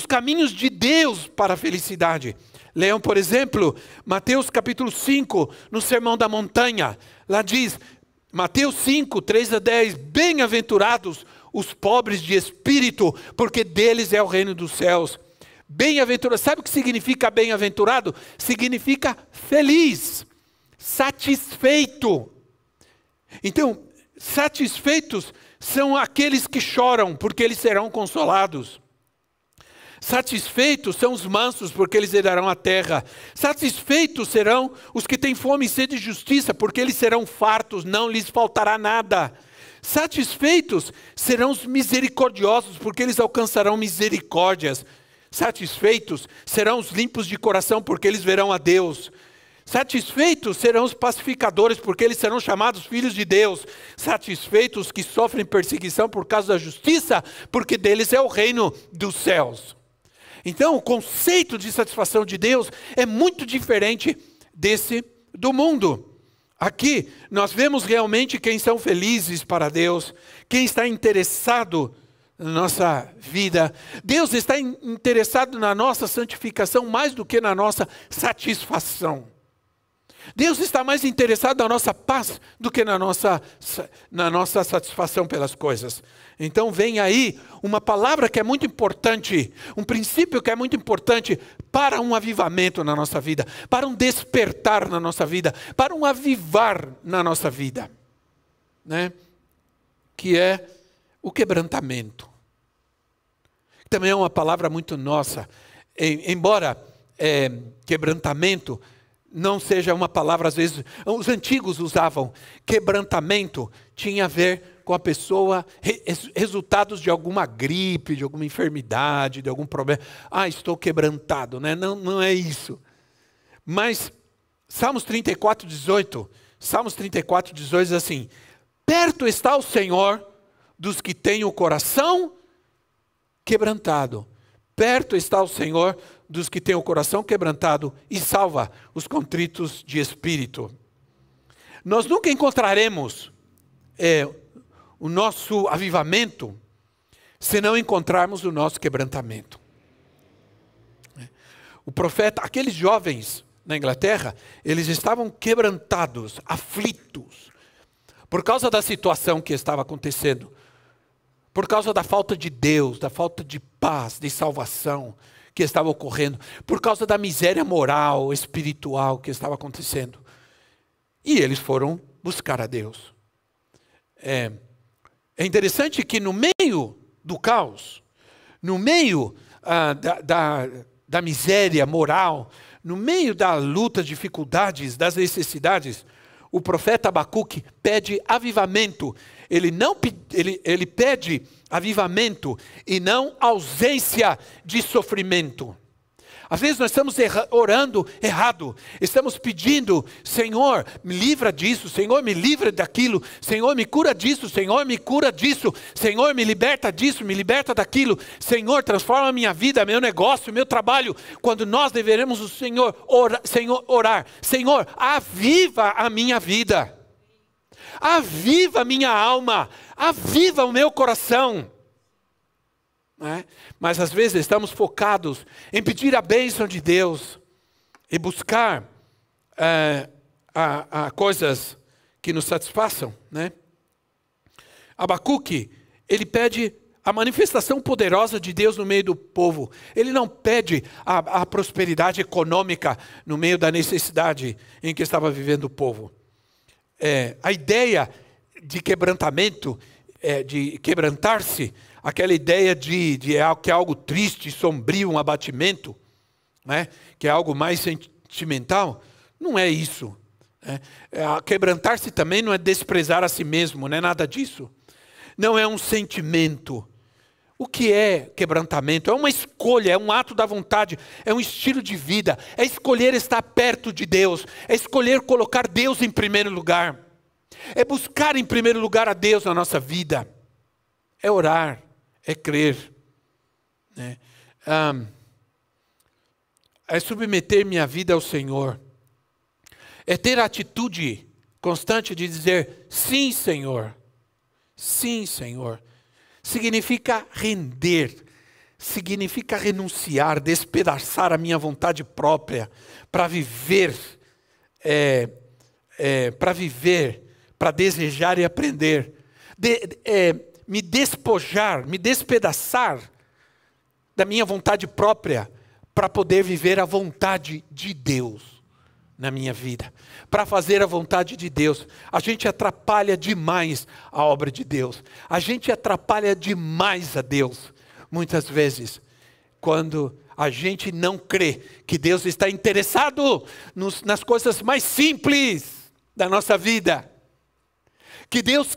caminhos de Deus para a felicidade. Leiam, por exemplo, Mateus capítulo 5, no Sermão da Montanha. Lá diz, Mateus 5, 3-10, bem-aventurados os pobres de espírito, porque deles é o reino dos céus. Bem-aventurado, sabe o que significa bem-aventurado? Significa feliz, satisfeito. Então, satisfeitos são aqueles que choram, porque eles serão consolados. Satisfeitos são os mansos, porque eles herdarão a terra. Satisfeitos serão os que têm fome e sede de justiça, porque eles serão fartos, não lhes faltará nada. Satisfeitos serão os misericordiosos, porque eles alcançarão misericórdias. Satisfeitos serão os limpos de coração, porque eles verão a Deus. Satisfeitos serão os pacificadores, porque eles serão chamados filhos de Deus. Satisfeitos os que sofrem perseguição por causa da justiça, porque deles é o reino dos céus. Então, o conceito de satisfação de Deus é muito diferente desse do mundo. Aqui, nós vemos realmente quem são felizes para Deus, quem está interessado na nossa vida. Deus está interessado na nossa santificação mais do que na nossa satisfação. Deus está mais interessado na nossa paz do que na nossa satisfação pelas coisas. Então vem aí uma palavra que é muito importante, um princípio que é muito importante para um avivamento na nossa vida, para um despertar na nossa vida, para um avivar na nossa vida, né? Que é o quebrantamento. Também é uma palavra muito nossa, embora quebrantamento não seja uma palavra, às vezes, os antigos usavam. Quebrantamento tinha a ver com a pessoa, resultados de alguma gripe, de alguma enfermidade, de algum problema. Estou quebrantado, né? Não é isso. Mas, Salmos 34:18 diz assim, perto está o Senhor dos que têm o coração quebrantado. Perto está o Senhor dos que têm o coração quebrantado e salva os contritos de espírito. Nós nunca encontraremos o nosso avivamento se não encontrarmos o nosso quebrantamento. O profeta, aqueles jovens na Inglaterra, eles estavam quebrantados, aflitos, por causa da situação que estava acontecendo, por causa da falta de Deus, da falta de paz, de salvação que estava ocorrendo, por causa da miséria moral, espiritual que estava acontecendo. E eles foram buscar a Deus. É interessante que no meio do caos, no meio da miséria moral, no meio da luta, dificuldades, das necessidades, o profeta Abacuque pede avivamento. Ele pede avivamento e não ausência de sofrimento. Às vezes nós estamos orando errado, estamos pedindo, Senhor, me livra disso, Senhor, me livra daquilo, Senhor, me cura disso, Senhor, me cura disso, Senhor, me liberta disso, me liberta daquilo, Senhor, transforma a minha vida, meu negócio, meu trabalho, quando nós deveremos o Senhor orar, Senhor, aviva a minha vida, aviva a minha alma, aviva o meu coração. Mas às vezes estamos focados em pedir a bênção de Deus e buscar coisas que nos satisfaçam, né? Abacuque, ele pede a manifestação poderosa de Deus no meio do povo. Ele não pede a prosperidade econômica no meio da necessidade em que estava vivendo o povo. A ideia de quebrantamento, de quebrantar-se, aquela ideia de que é algo triste, sombrio, um abatimento, né? Que é algo mais sentimental, não é isso. Quebrantar-se também não é desprezar a si mesmo, não é nada disso. Não é um sentimento. O que é quebrantamento? É uma escolha, é um ato da vontade, é um estilo de vida, é escolher estar perto de Deus, é escolher colocar Deus em primeiro lugar, é buscar em primeiro lugar a Deus na nossa vida, é orar, é crer, né? É submeter minha vida ao Senhor, é ter a atitude constante de dizer, sim Senhor, sim Senhor. Significa render, significa renunciar, despedaçar a minha vontade própria para viver, para desejar e aprender, me despojar, me despedaçar da minha vontade própria para poder viver a vontade de Deus na minha vida, para fazer a vontade de Deus. A gente atrapalha demais a obra de Deus, a gente atrapalha demais a Deus, muitas vezes, quando a gente não crê que Deus está interessado nas coisas mais simples da nossa vida, que Deus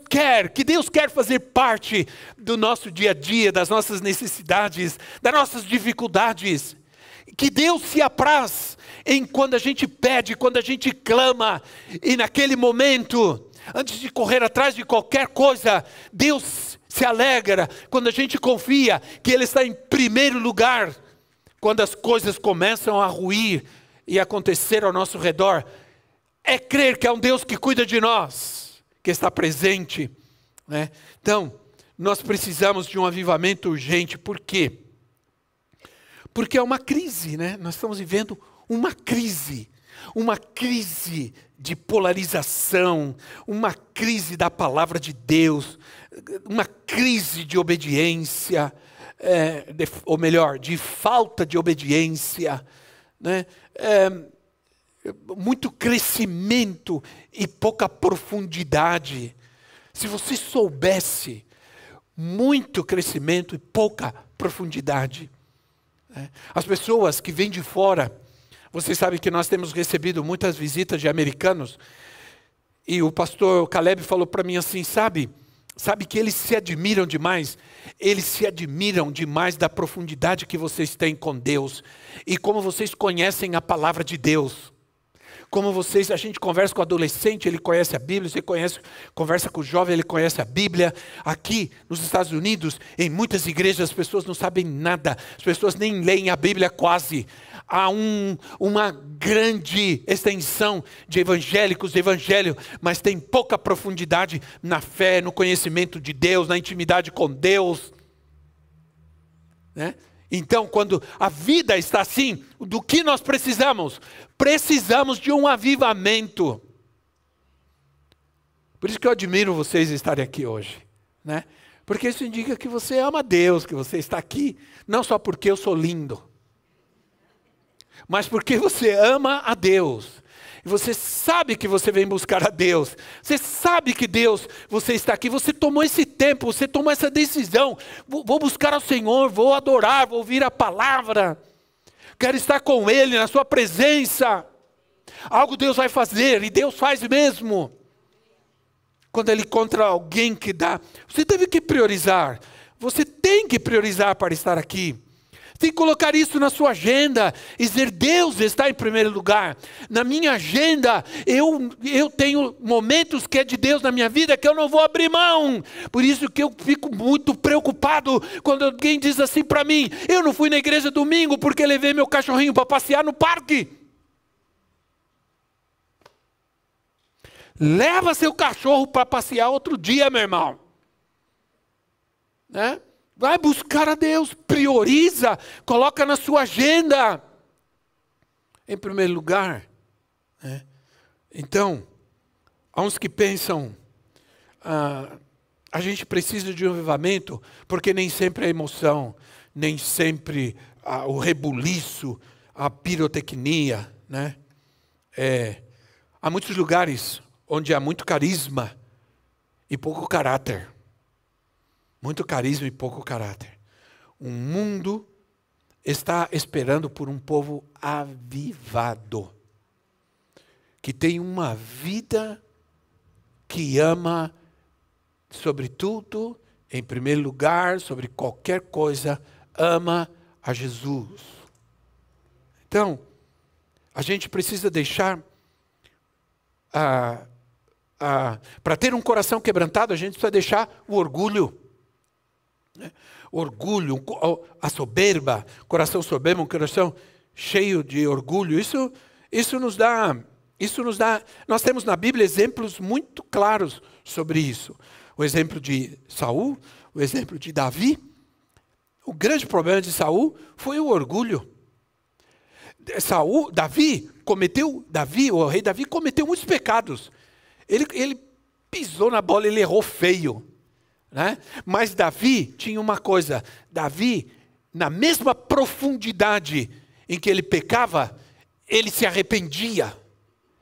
quer fazer parte do nosso dia a dia, das nossas necessidades, das nossas dificuldades, que Deus se apraz em quando a gente pede, quando a gente clama, e naquele momento, antes de correr atrás de qualquer coisa, Deus se alegra quando a gente confia que Ele está em primeiro lugar, quando as coisas começam a ruir e acontecer ao nosso redor. É crer que é um Deus que cuida de nós, que está presente, né? Então, nós precisamos de um avivamento urgente. Por quê? Porque é uma crise, né? Nós estamos vivendo uma crise de polarização, uma crise da palavra de Deus, uma crise de obediência, ou melhor, de falta de obediência, né? Muito crescimento e pouca profundidade. Se você soubesse, muito crescimento e pouca profundidade. As pessoas que vêm de fora, vocês sabem que nós temos recebido muitas visitas de americanos, e o pastor Caleb falou para mim assim, sabe que eles se admiram demais da profundidade que vocês têm com Deus, e como vocês conhecem a palavra de Deus. Como a gente conversa com o adolescente, ele conhece a Bíblia, você conversa com o jovem, ele conhece a Bíblia. Aqui nos Estados Unidos, em muitas igrejas, as pessoas não sabem nada, as pessoas nem leem a Bíblia quase. Há uma grande extensão de evangélicos, de evangelho, mas tem pouca profundidade na fé, no conhecimento de Deus, na intimidade com Deus, né? Então, quando a vida está assim, do que nós precisamos? Precisamos de um avivamento. Por isso que eu admiro vocês estarem aqui hoje, né? Porque isso indica que você ama Deus, que você está aqui, não só porque eu sou lindo, mas porque você ama a Deus. E você sabe que você vem buscar a Deus. Você sabe que Deus, você está aqui. Você tomou esse tempo, você tomou essa decisão. Vou buscar ao Senhor, vou adorar, vou ouvir a palavra. Quero estar com Ele, na sua presença. Algo Deus vai fazer, e Deus faz mesmo. Quando Ele encontra alguém que dá, você teve que priorizar. Você tem que priorizar para estar aqui. Tem que colocar isso na sua agenda e dizer, Deus está em primeiro lugar. Na minha agenda, eu tenho momentos que é de Deus na minha vida que eu não vou abrir mão. Por isso que eu fico muito preocupado quando alguém diz assim para mim, eu não fui na igreja domingo porque levei meu cachorrinho para passear no parque. Leva seu cachorro para passear outro dia, meu irmão. Né? Vai buscar a Deus, prioriza, coloca na sua agenda. Em primeiro lugar. Né? Então, há uns que pensam, a gente precisa de um avivamento, porque nem sempre a emoção, nem sempre o rebuliço, a pirotecnia. Né? Há muitos lugares onde há muito carisma e pouco caráter. Muito carisma e pouco caráter. O mundo está esperando por um povo avivado. Que tem uma vida que ama, sobre tudo, em primeiro lugar, sobre qualquer coisa, ama a Jesus. Então, a gente precisa deixar... para ter um coração quebrantado, a gente precisa deixar o orgulho. O orgulho, a soberba, coração soberbo, um coração cheio de orgulho. Isso nos dá, nós temos na Bíblia exemplos muito claros sobre isso. O exemplo de Saul, o exemplo de Davi. O grande problema de Saul foi o orgulho. O rei Davi cometeu muitos pecados. Ele pisou na bola, ele errou feio. Né? Mas Davi tinha uma coisa. Davi, na mesma profundidade em que ele pecava, ele se arrependia.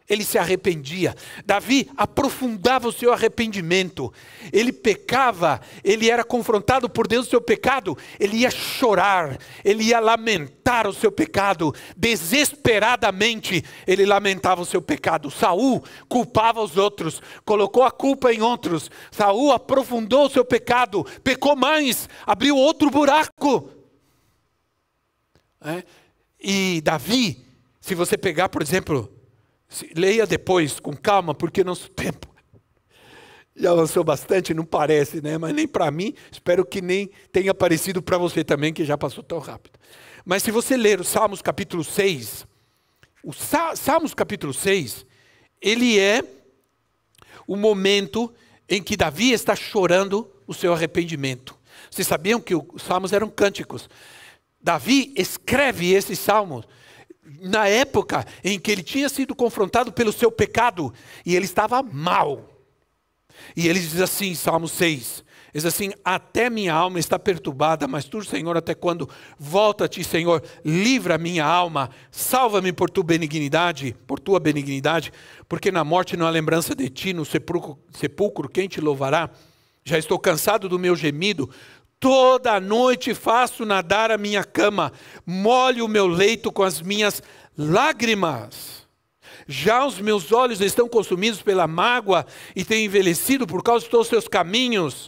Ele se arrependia. Davi aprofundava o seu arrependimento. Ele pecava, ele era confrontado por Deus do seu pecado. Ele ia chorar, ele ia lamentar o seu pecado. Desesperadamente, ele lamentava o seu pecado. Saul culpava os outros, colocou a culpa em outros. Saul aprofundou o seu pecado, pecou mais, abriu outro buraco. E Davi, se você pegar, por exemplo... leia depois, com calma, porque nosso tempo já avançou bastante, não parece, né? Mas nem para mim, espero que nem tenha parecido para você também, que já passou tão rápido. Mas se você ler o Salmos capítulo 6, Salmos capítulo 6, ele é o momento em que Davi está chorando o seu arrependimento. Vocês sabiam que os Salmos eram cânticos? Davi escreve esses Salmos na época em que ele tinha sido confrontado pelo seu pecado, e ele estava mal. E ele diz assim, Salmo 6, diz assim, até minha alma está perturbada, mas tu, Senhor, até quando? Volta-te, Senhor, livra minha alma, salva-me por tua benignidade, porque na morte não há lembrança de ti, no sepulcro quem te louvará? Já estou cansado do meu gemido, toda noite faço nadar a minha cama, molho o meu leito com as minhas lágrimas. Já os meus olhos estão consumidos pela mágoa e têm envelhecido por causa de todos os seus caminhos.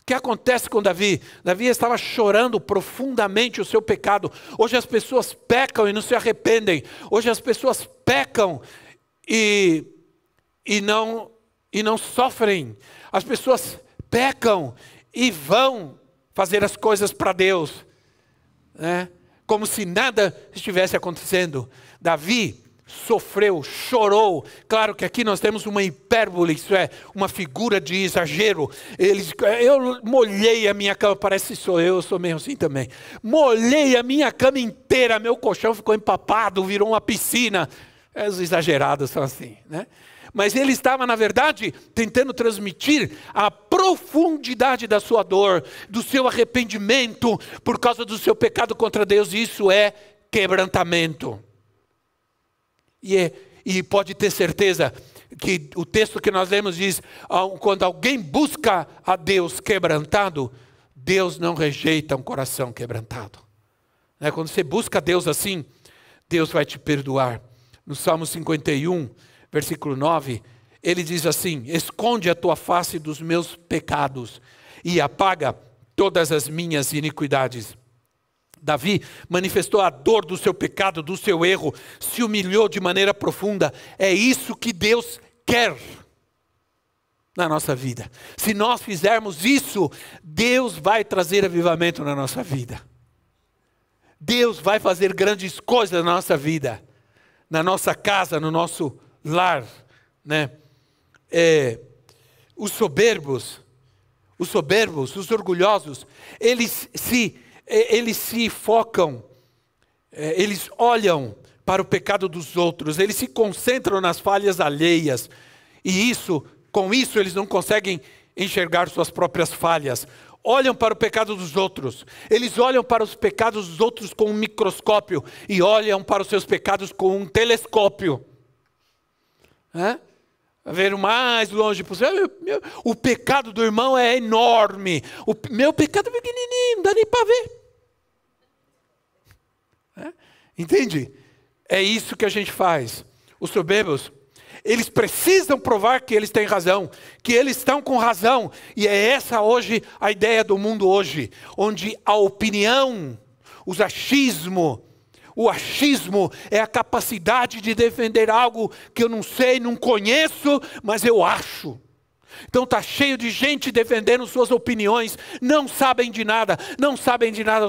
O que acontece com Davi? Davi estava chorando profundamente o seu pecado. Hoje as pessoas pecam e não se arrependem. Hoje as pessoas pecam e não sofrem. As pessoas pecam e vão fazer as coisas para Deus, né? Como se nada estivesse acontecendo. Davi sofreu, chorou. Claro que aqui nós temos uma hipérbole, isso é, uma figura de exagero. Eu molhei a minha cama, parece que eu sou meio assim também. Molhei a minha cama inteira, meu colchão ficou empapado, virou uma piscina. Os exagerados são assim, né? Mas ele estava, na verdade, tentando transmitir a profundidade da sua dor, do seu arrependimento por causa do seu pecado contra Deus. E isso é quebrantamento. E pode ter certeza que o texto que nós lemos diz, quando alguém busca a Deus quebrantado, Deus não rejeita um coração quebrantado. Quando você busca a Deus assim, Deus vai te perdoar. No Salmo 51, versículo 9, ele diz assim: esconde a tua face dos meus pecados e apaga todas as minhas iniquidades. Davi manifestou a dor do seu pecado, do seu erro, se humilhou de maneira profunda. É isso que Deus quer na nossa vida. Se nós fizermos isso, Deus vai trazer avivamento na nossa vida. Deus vai fazer grandes coisas na nossa vida, na nossa casa, no nosso lar, né? Os soberbos, os orgulhosos, eles se focam, eles olham para o pecado dos outros, eles se concentram nas falhas alheias, e com isso eles não conseguem enxergar suas próprias falhas. Olham para o pecado dos outros, eles olham para os pecados dos outros com um microscópio, e olham para os seus pecados com um telescópio. Ver o mais longe possível. O pecado do irmão é enorme, o meu pecado é pequenininho, não dá nem para ver. Entende? É isso que a gente faz. Os soberbos, eles precisam provar que eles têm razão, que eles estão com razão. E é essa hoje a ideia do mundo hoje, onde a opinião, o achismo é a capacidade de defender algo que eu não sei, não conheço, mas eu acho. Então está cheio de gente defendendo suas opiniões, não sabem de nada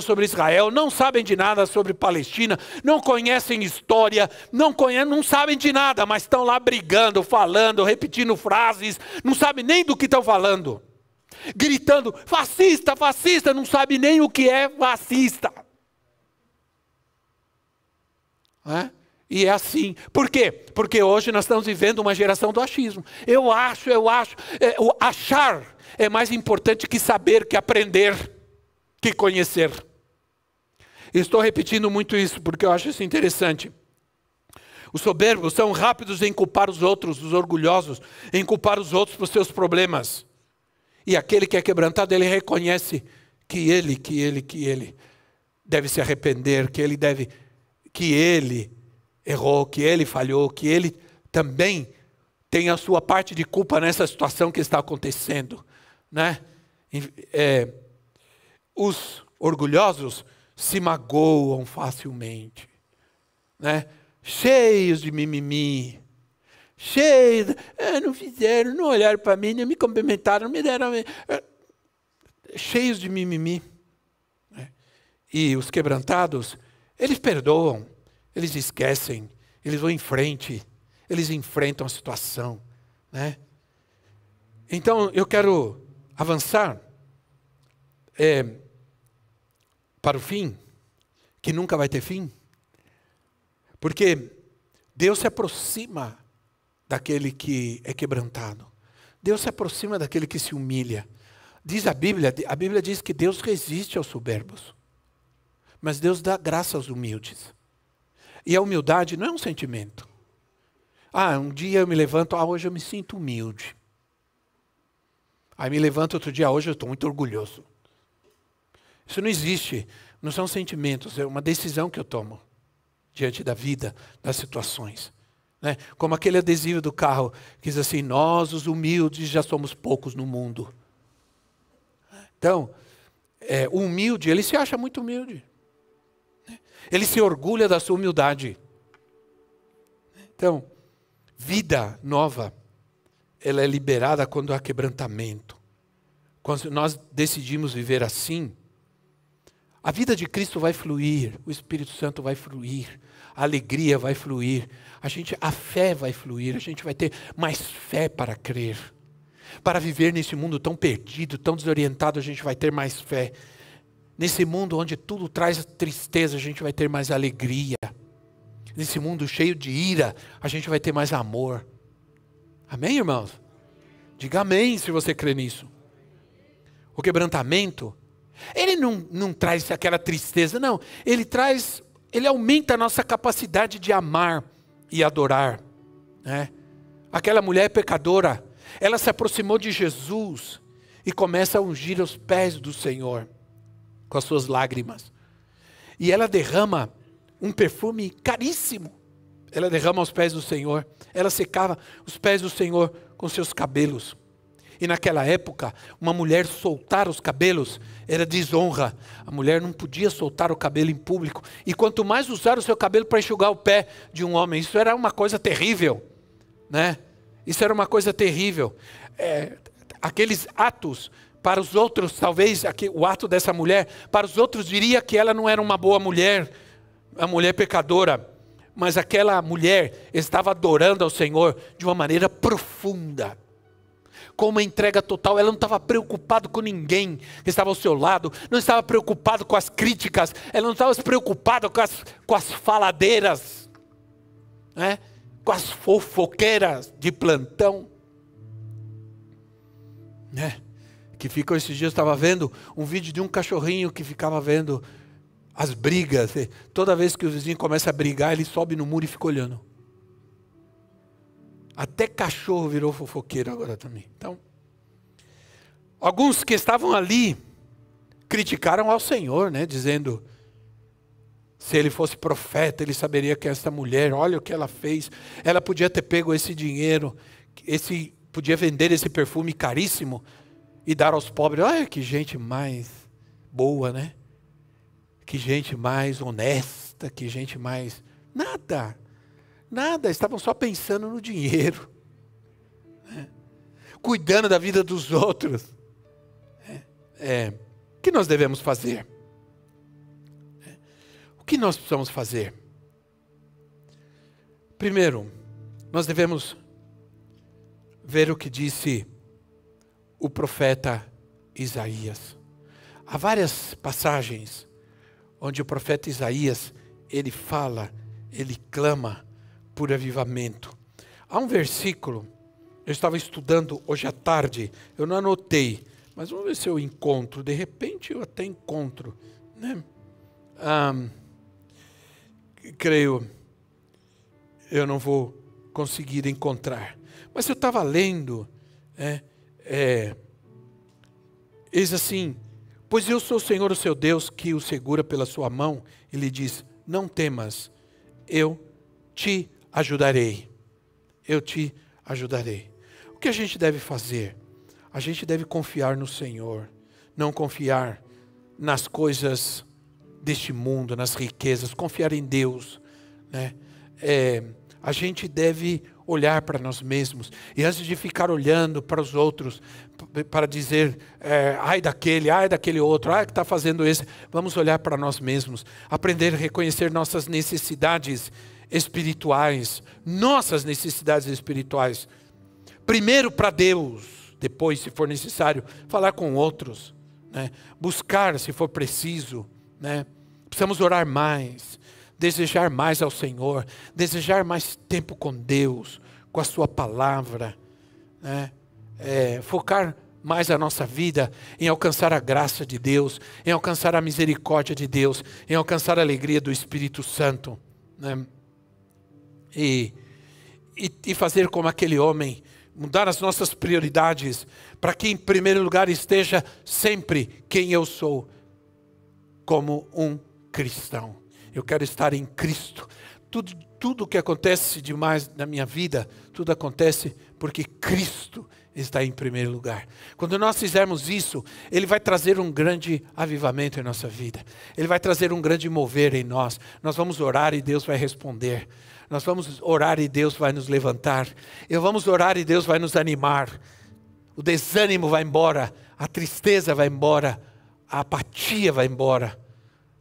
sobre Israel, não sabem de nada sobre Palestina, não conhecem história, não sabem de nada, mas estão lá brigando, falando, repetindo frases, não sabem nem do que estão falando, gritando, fascista, fascista, não sabe nem o que é fascista. E é assim. Por quê? Porque hoje nós estamos vivendo uma geração do achismo. Eu acho. O achar é mais importante que saber, que aprender, que conhecer. Estou repetindo muito isso porque eu acho isso interessante. Os soberbos são rápidos em culpar os outros, os orgulhosos, em culpar os outros por seus problemas. E aquele que é quebrantado, ele reconhece que ele deve se arrepender, que ele errou, que ele falhou, que ele também tem a sua parte de culpa nessa situação que está acontecendo, né? Os orgulhosos se magoam facilmente, né? Cheios de mimimi, não fizeram, não olharam para mim, não me cumprimentaram, não me deram, cheios de mimimi, né? E os quebrantados, eles perdoam, eles esquecem, eles vão em frente, eles enfrentam a situação, né? Então eu quero avançar para o fim, que nunca vai ter fim, porque Deus se aproxima daquele que é quebrantado, Deus se aproxima daquele que se humilha. Diz a Bíblia diz que Deus resiste aos soberbos, mas Deus dá graça aos humildes. E a humildade não é um sentimento. Um dia eu me levanto, hoje eu me sinto humilde. Aí me levanto outro dia, hoje eu estou muito orgulhoso. Isso não existe, não são sentimentos, é uma decisão que eu tomo diante da vida, das situações, né? Como aquele adesivo do carro que diz assim: nós os humildes já somos poucos no mundo. Então, o humilde, ele se acha muito humilde. Ele se orgulha da sua humildade. Então, vida nova, ela é liberada quando há quebrantamento. Quando nós decidimos viver assim, a vida de Cristo vai fluir, o Espírito Santo vai fluir, a alegria vai fluir, a fé vai fluir, a gente vai ter mais fé para crer. Para viver nesse mundo tão perdido, tão desorientado, a gente vai ter mais fé. Nesse mundo onde tudo traz tristeza, a gente vai ter mais alegria. Nesse mundo cheio de ira, a gente vai ter mais amor. Amém, irmãos? Diga amém se você crê nisso. O quebrantamento, ele não traz aquela tristeza, não. Ele aumenta a nossa capacidade de amar e adorar. né? Aquela mulher pecadora, ela se aproximou de Jesus e começa a ungir os pés do Senhor com as suas lágrimas. E ela derrama um perfume caríssimo. Ela derrama aos pés do Senhor. Ela secava os pés do Senhor com seus cabelos. E naquela época, uma mulher soltar os cabelos era desonra. A mulher não podia soltar o cabelo em público. E quanto mais usar o seu cabelo para enxugar o pé de um homem, isso era uma coisa terrível, né? Isso era uma coisa terrível. Aqueles atos, para os outros, talvez o ato dessa mulher, para os outros diria que ela não era uma boa mulher, uma mulher pecadora. Mas aquela mulher estava adorando ao Senhor de uma maneira profunda, com uma entrega total. Ela não estava preocupada com ninguém que estava ao seu lado, não estava preocupada com as críticas, ela não estava preocupada com as faladeiras, né? Com as fofoqueiras de plantão, né? Que ficam esses dias, eu estava vendo um vídeo de um cachorrinho que ficava vendo as brigas. Toda vez que o vizinho começa a brigar, ele sobe no muro e fica olhando. Até cachorro virou fofoqueiro agora também. Então, alguns que estavam ali criticaram ao Senhor, né, dizendo: se ele fosse profeta, ele saberia que essa mulher, olha o que ela fez. Ela podia ter pego esse dinheiro, podia vender esse perfume caríssimo e dar aos pobres. Olha que gente mais boa, né? Que gente mais honesta, que gente mais... Nada, estavam só pensando no dinheiro, né? Cuidando da vida dos outros. O que nós devemos fazer? O que nós precisamos fazer? Primeiro, nós devemos ver o que disse o profeta Isaías. Há várias passagens onde o profeta Isaías, ele fala, ele clama por avivamento. Há um versículo, eu estava estudando hoje à tarde, eu não anotei, mas vamos ver se eu encontro, de repente eu até encontro, né? Creio, eu não vou conseguir encontrar. Mas eu estava lendo, eis assim: pois eu sou o Senhor, o seu Deus, que o segura pela sua mão, e lhe diz: não temas, eu te ajudarei. Eu te ajudarei. O que a gente deve fazer? A gente deve confiar no Senhor, não confiar nas coisas deste mundo, nas riquezas, confiar em Deus, né? A gente deve olhar para nós mesmos, e antes de ficar olhando para os outros, para dizer, ai daquele outro, ai que está fazendo esse, vamos olhar para nós mesmos, aprender a reconhecer nossas necessidades espirituais, primeiro para Deus, depois, se for necessário, falar com outros, né? Buscar se for preciso, né? Precisamos orar mais, desejar mais ao Senhor, desejar mais tempo com Deus, com a sua palavra, né? Focar mais a nossa vida em alcançar a graça de Deus, em alcançar a misericórdia de Deus, em alcançar a alegria do Espírito Santo, né? E fazer como aquele homem, mudar as nossas prioridades, para que em primeiro lugar esteja sempre quem eu sou, como um cristão. Eu quero estar em Cristo. Tudo que acontece demais na minha vida, tudo acontece porque Cristo está em primeiro lugar. Quando nós fizermos isso, Ele vai trazer um grande avivamento em nossa vida. Ele vai trazer um grande mover em nós. Nós vamos orar e Deus vai responder. Nós vamos orar e Deus vai nos levantar. Vamos orar e Deus vai nos animar. O desânimo vai embora, a tristeza vai embora, a apatia vai embora.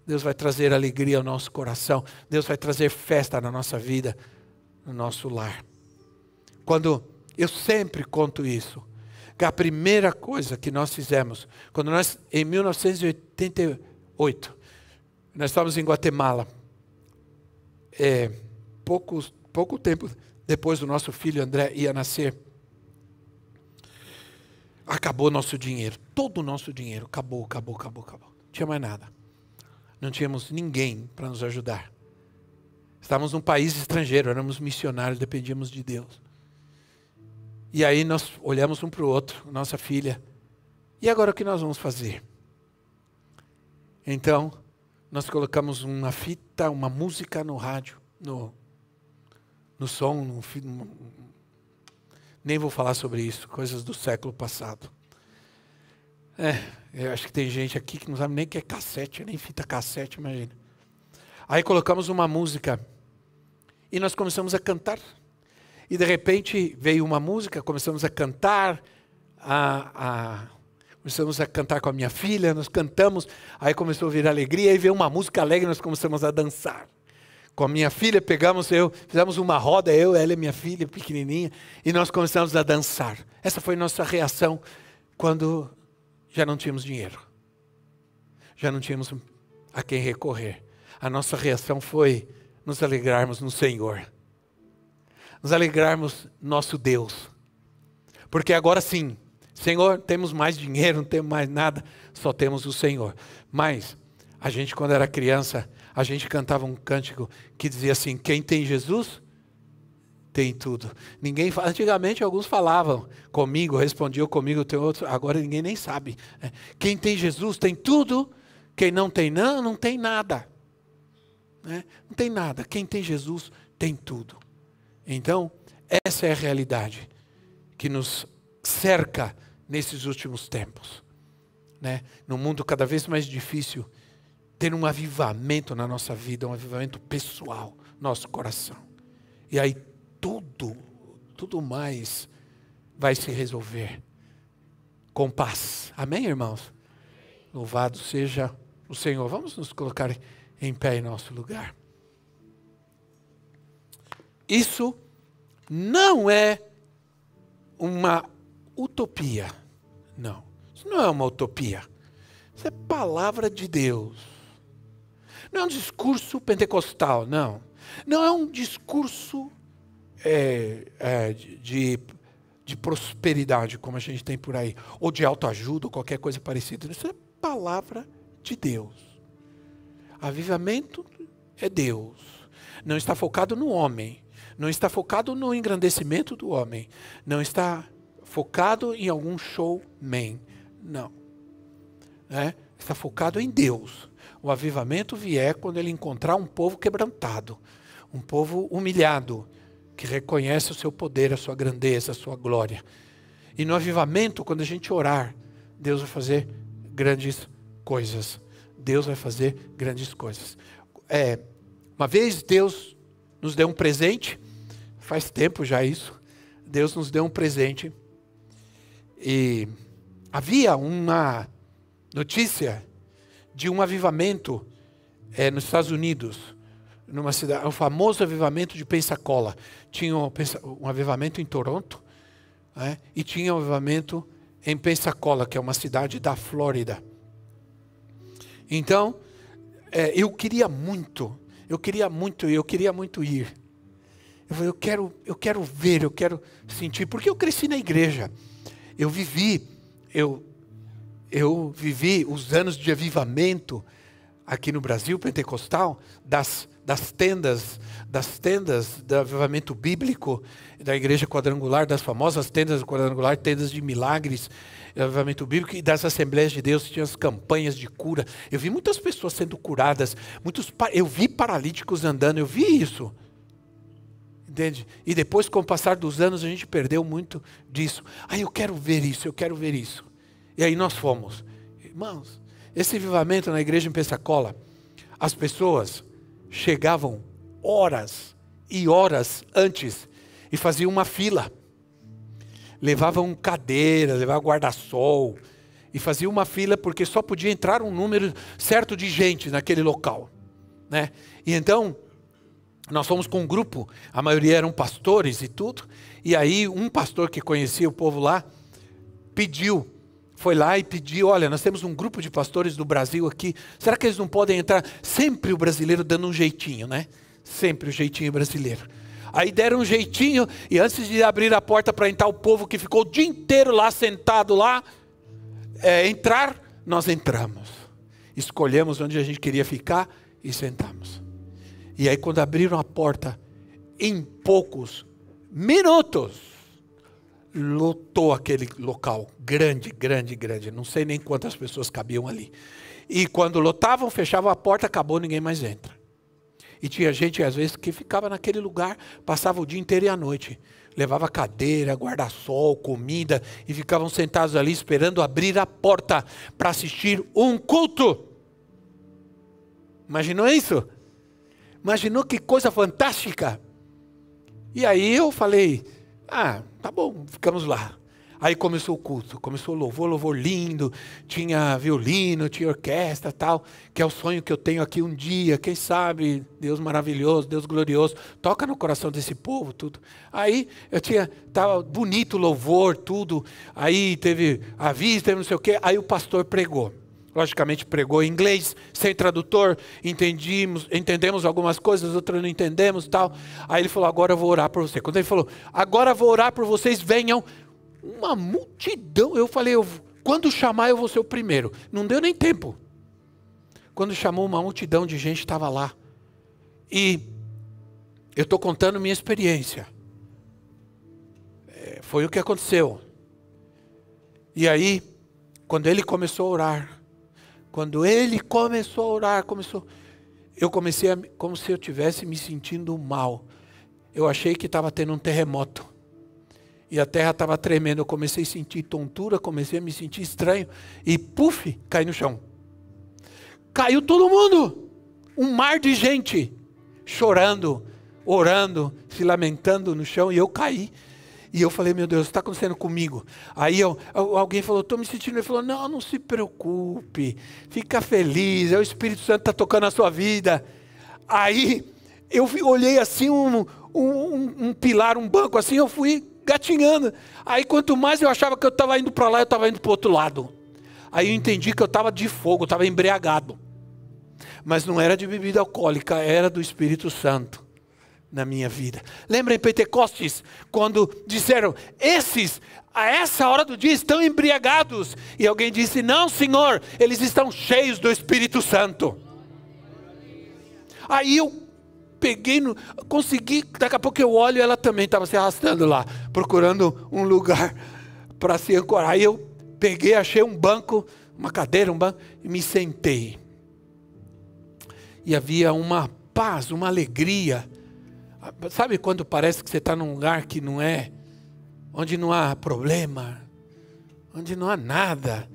Deus vai trazer alegria ao nosso coração. Deus vai trazer festa na nossa vida, no nosso lar. Eu sempre conto isso, que a primeira coisa que nós fizemos, quando nós, em 1988, nós estávamos em Guatemala, pouco tempo depois do nosso filho André ia nascer, acabou nosso dinheiro, todo o nosso dinheiro, acabou, não tinha mais nada. Não tínhamos ninguém para nos ajudar. Estávamos num país estrangeiro, éramos missionários, dependíamos de Deus. E aí nós olhamos um para o outro, nossa filha. E agora o que nós vamos fazer? Então, nós colocamos uma fita, uma música no rádio, no som, nem vou falar sobre isso, coisas do século passado. Eu acho que tem gente aqui que não sabe nem o que é cassete, nem fita cassete, imagina. Aí colocamos uma música e nós começamos a cantar. E de repente veio uma música, começamos a cantar, começamos a cantar com a minha filha, nós cantamos, aí começou a vir alegria, aí veio uma música alegre, nós começamos a dançar. Com a minha filha, fizemos uma roda, ela e minha filha, pequenininha, e nós começamos a dançar. Essa foi nossa reação quando já não tínhamos dinheiro. Já não tínhamos a quem recorrer. A nossa reação foi nos alegrarmos no Senhor. Nos alegrarmos no nosso Deus. Porque agora sim, Senhor, temos mais dinheiro, não temos mais nada, só temos o Senhor. Mas, a gente quando era criança, a gente cantava um cântico que dizia assim, quem tem Jesus, tem tudo. Antigamente alguns falavam comigo, respondiam comigo, tem outros, agora ninguém nem sabe. Quem tem Jesus tem tudo, quem não tem não tem nada. Não tem nada, quem tem Jesus tem tudo. Então, essa é a realidade que nos cerca nesses últimos tempos. Num mundo cada vez mais difícil, ter um avivamento na nossa vida, um avivamento pessoal, nosso coração. E aí tudo mais vai se resolver com paz. Amém, irmãos? Louvado seja o Senhor. Vamos nos colocar em pé em nosso lugar. Isso não é uma utopia. Não. Isso não é uma utopia. Isso é palavra de Deus. Não é um discurso pentecostal, não. Não é um discurso de prosperidade, como a gente tem por aí. Ou de autoajuda, ou qualquer coisa parecida. Isso é palavra de Deus. Avivamento é Deus. Não está focado no homem. Não está focado no engrandecimento do homem. Não está focado em algum showman. Não. Está focado em Deus. O avivamento vier quando ele encontrar um povo quebrantado. Um povo humilhado. Que reconhece o seu poder, a sua grandeza, a sua glória. E no avivamento, quando a gente orar, Deus vai fazer grandes coisas. Deus vai fazer grandes coisas. Uma vez Deus nos deu um presente, faz tempo já isso, Deus nos deu um presente, e havia uma notícia de um avivamento nos Estados Unidos, numa cidade, o famoso avivamento de Pensacola. Tinha um avivamento em Toronto, e tinha um avivamento em Pensacola, que é uma cidade da Flórida. Então, eu queria muito ir. Eu falei, eu quero ver, eu quero sentir, porque eu cresci na igreja. Eu vivi os anos de avivamento aqui no Brasil, pentecostal, das tendas do avivamento bíblico, da igreja quadrangular, das famosas tendas quadrangular, tendas de milagres, avivamento bíblico, e das Assembleias de Deus, tinha as campanhas de cura. Eu vi muitas pessoas sendo curadas, eu vi paralíticos andando, eu vi isso. Entende? E depois, com o passar dos anos, a gente perdeu muito disso. Eu quero ver isso. E aí nós fomos. Irmãos, esse avivamento na igreja em Pensacola, as pessoas chegavam horas e horas antes e faziam uma fila. Levavam cadeiras, levavam guarda-sol e faziam uma fila porque só podia entrar um número certo de gente naquele local. E então, nós fomos com um grupo, a maioria eram pastores e tudo, e aí um pastor que conhecia o povo lá, foi lá e pediu, olha, nós temos um grupo de pastores do Brasil aqui, será que eles não podem entrar? Sempre o brasileiro dando um jeitinho, Sempre o jeitinho brasileiro. Aí deram um jeitinho, e antes de abrir a porta para entrar o povo que ficou o dia inteiro lá, sentado lá, entrar, nós entramos. Escolhemos onde a gente queria ficar e sentamos. E aí quando abriram a porta, em poucos minutos, lotou aquele local, grande, grande, grande. Não sei nem quantas pessoas cabiam ali. E quando lotavam, fechavam a porta, acabou, ninguém mais entra. E tinha gente, às vezes, que ficava naquele lugar, passava o dia inteiro e a noite. Levava cadeira, guarda-sol, comida, e ficavam sentados ali esperando abrir a porta para assistir um culto. Imaginou isso? Imaginou que coisa fantástica? E aí eu falei, tá bom, ficamos lá. Aí começou o culto, começou o louvor lindo, tinha violino, tinha orquestra e tal, que é o sonho que eu tenho aqui um dia, quem sabe, Deus maravilhoso, Deus glorioso, toca no coração desse povo, tudo. Aí tava bonito o louvor, tudo, aí teve aviso, teve não sei o quê, aí o pastor pregou. Logicamente pregou em inglês, sem tradutor, entendemos algumas coisas, outras não entendemos, tal. Aí ele falou, agora eu vou orar por você. Quando ele falou, agora eu vou orar por vocês, venham. Uma multidão, eu falei, quando chamar eu vou ser o primeiro. Não deu nem tempo. Quando chamou, uma multidão de gente estava lá. E eu estou contando minha experiência. Foi o que aconteceu. E aí, quando ele começou a orar, eu comecei como se eu estivesse me sentindo mal. Eu achei que estava tendo um terremoto. E a terra estava tremendo, eu comecei a sentir tontura, comecei a me sentir estranho. E puf, caí no chão. Caiu todo mundo. Um mar de gente, chorando, orando, se lamentando no chão. E eu caí. E eu falei, meu Deus, o que está acontecendo comigo? Aí alguém falou, estou me sentindo. Ele falou, não se preocupe, fica feliz, é o Espírito Santo que está tocando a sua vida. Aí eu olhei assim, um pilar, um banco assim, eu fui gatinhando. Aí quanto mais eu achava que eu estava indo para lá, eu estava indo para o outro lado. Aí eu entendi que eu estava de fogo, eu estava embriagado. Mas não era de bebida alcoólica, era do Espírito Santo na minha vida. Lembra em Pentecostes, quando disseram, esses, a essa hora do dia, estão embriagados. E alguém disse, não Senhor, eles estão cheios do Espírito Santo. Aí eu consegui, daqui a pouco eu olho, ela também estava se arrastando lá, procurando um lugar para se ancorar. Aí eu peguei, achei um banco, uma cadeira, um banco, e me sentei. E havia uma paz, uma alegria. Sabe quando parece que você está num lugar que não é, onde não há problema, onde não há nada,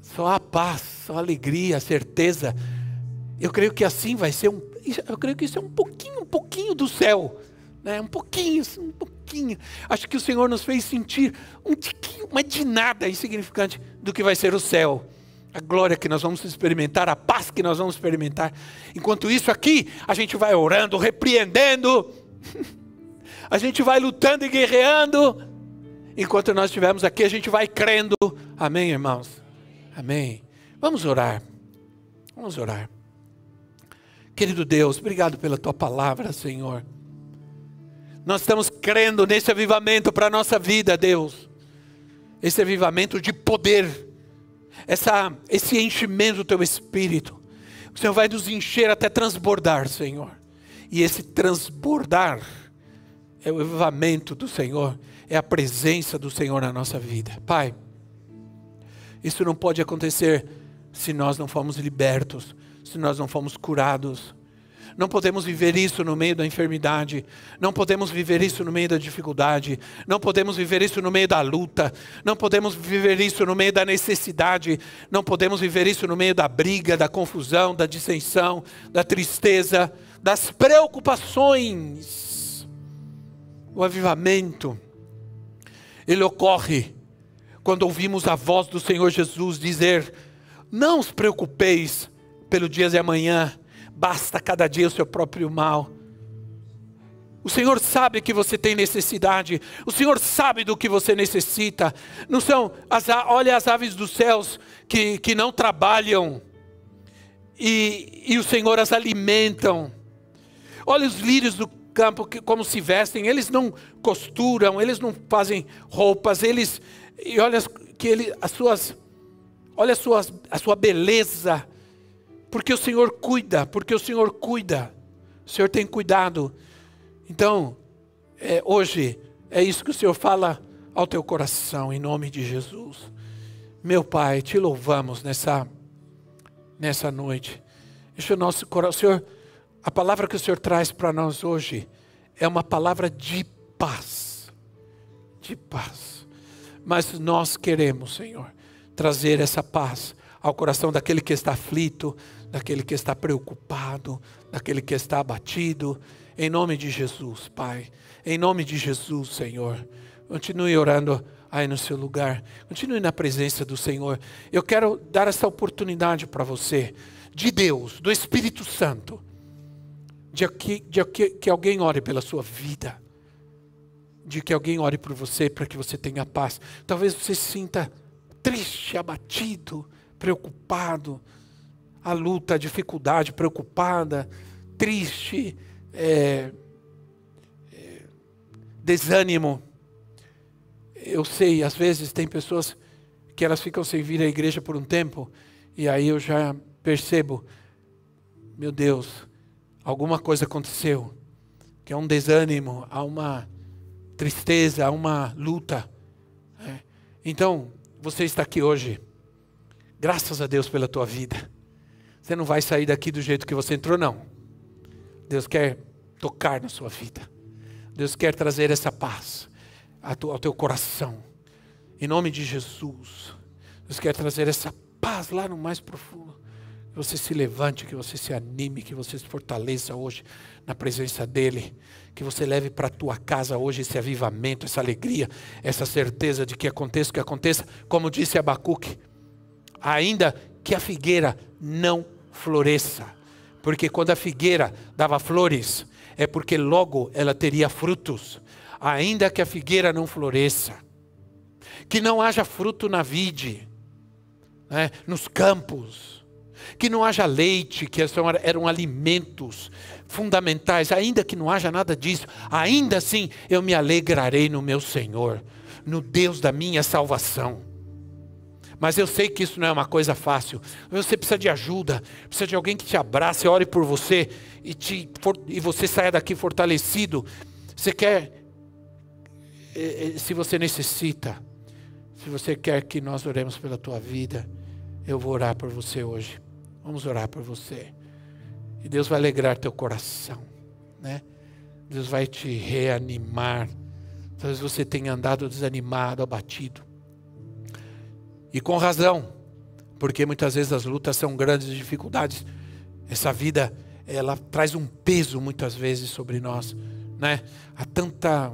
só há paz, só alegria, certeza. Eu creio que assim vai ser eu creio que isso é um pouquinho do céu, né? Um pouquinho. Acho que o Senhor nos fez sentir um tiquinho, mas de nada insignificante do que vai ser o céu. A glória que nós vamos experimentar, a paz que nós vamos experimentar. Enquanto isso aqui, a gente vai orando, repreendendo, a gente vai lutando e guerreando. Enquanto nós estivermos aqui, a gente vai crendo. Amém, irmãos? Amém. Vamos orar. Vamos orar. Querido Deus, obrigado pela Tua palavra, Senhor. Nós estamos crendo nesse avivamento para a nossa vida, Deus. Esse avivamento de poder. Esse enchimento do Teu Espírito. O Senhor vai nos encher até transbordar, Senhor. E esse transbordar é o avivamento do Senhor. É a presença do Senhor na nossa vida. Pai, isso não pode acontecer se nós não formos libertos, se nós não formos curados. Não podemos viver isso no meio da enfermidade. Não podemos viver isso no meio da dificuldade. Não podemos viver isso no meio da luta. Não podemos viver isso no meio da necessidade. Não podemos viver isso no meio da briga, da confusão, da dissensão, da tristeza, das preocupações. O avivamento, ele ocorre quando ouvimos a voz do Senhor Jesus dizer: não os preocupeis pelo dia de amanhã, basta cada dia o seu próprio mal. O Senhor sabe que você tem necessidade, o Senhor sabe do que você necessita. Não são, olha as aves dos céus que não trabalham e o Senhor as alimentam. Olha os lírios do campo como se vestem, eles não costuram, eles não fazem roupas, e olha que olha a sua beleza. Porque o Senhor cuida, O Senhor tem cuidado. Então, hoje, é isso que o Senhor fala ao teu coração, em nome de Jesus. Meu Pai, te louvamos nessa noite. Enche o nosso coração. Senhor, a palavra que o Senhor traz para nós hoje é uma palavra de paz. De paz. Mas nós queremos, Senhor, trazer essa paz ao coração daquele que está aflito, daquele que está preocupado, daquele que está abatido. Em nome de Jesus, Pai. Em nome de Jesus, Senhor. Continue orando aí no seu lugar. Continue na presença do Senhor. Eu quero dar essa oportunidade para você, de Deus, do Espírito Santo, que alguém ore pela sua vida, de que alguém ore por você, para que você tenha paz. Talvez você se sinta triste, abatido, preocupado, a luta, a dificuldade, preocupada, triste, desânimo. Eu sei, às vezes tem pessoas que elas ficam sem vir à igreja por um tempo, e aí eu já percebo, meu Deus, alguma coisa aconteceu, que é um desânimo, há uma tristeza, há uma luta. Então, você está aqui hoje, graças a Deus pela tua vida. Você não vai sair daqui do jeito que você entrou, não. Deus quer tocar na sua vida. Deus quer trazer essa paz ao teu coração. Em nome de Jesus. Deus quer trazer essa paz lá no mais profundo. Que você se levante, que você se anime, que você se fortaleça hoje na presença dEle. Que você leve para a tua casa hoje esse avivamento, essa alegria, essa certeza de que aconteça o que aconteça. Como disse Abacuque, ainda que a figueira não floresça. Porque quando a figueira dava flores, é porque logo ela teria frutos. Ainda que a figueira não floresça. Que não haja fruto na vide, nos campos. Que não haja leite, que eram alimentos fundamentais. Ainda que não haja nada disso, ainda assim eu me alegrarei no meu Senhor, no Deus da minha salvação. Mas eu sei que isso não é uma coisa fácil. Você precisa de ajuda, precisa de alguém que te abrace, ore por você e você saia daqui fortalecido. Você quer, se você necessita, se você quer que nós oremos pela tua vida, eu vou orar por você hoje. Vamos orar por você. E Deus vai alegrar teu coração, né? Deus vai te reanimar. Talvez você tenha andado desanimado, abatido. E com razão, porque muitas vezes as lutas são grandes dificuldades. Essa vida, ela traz um peso muitas vezes sobre nós, né? Há tanta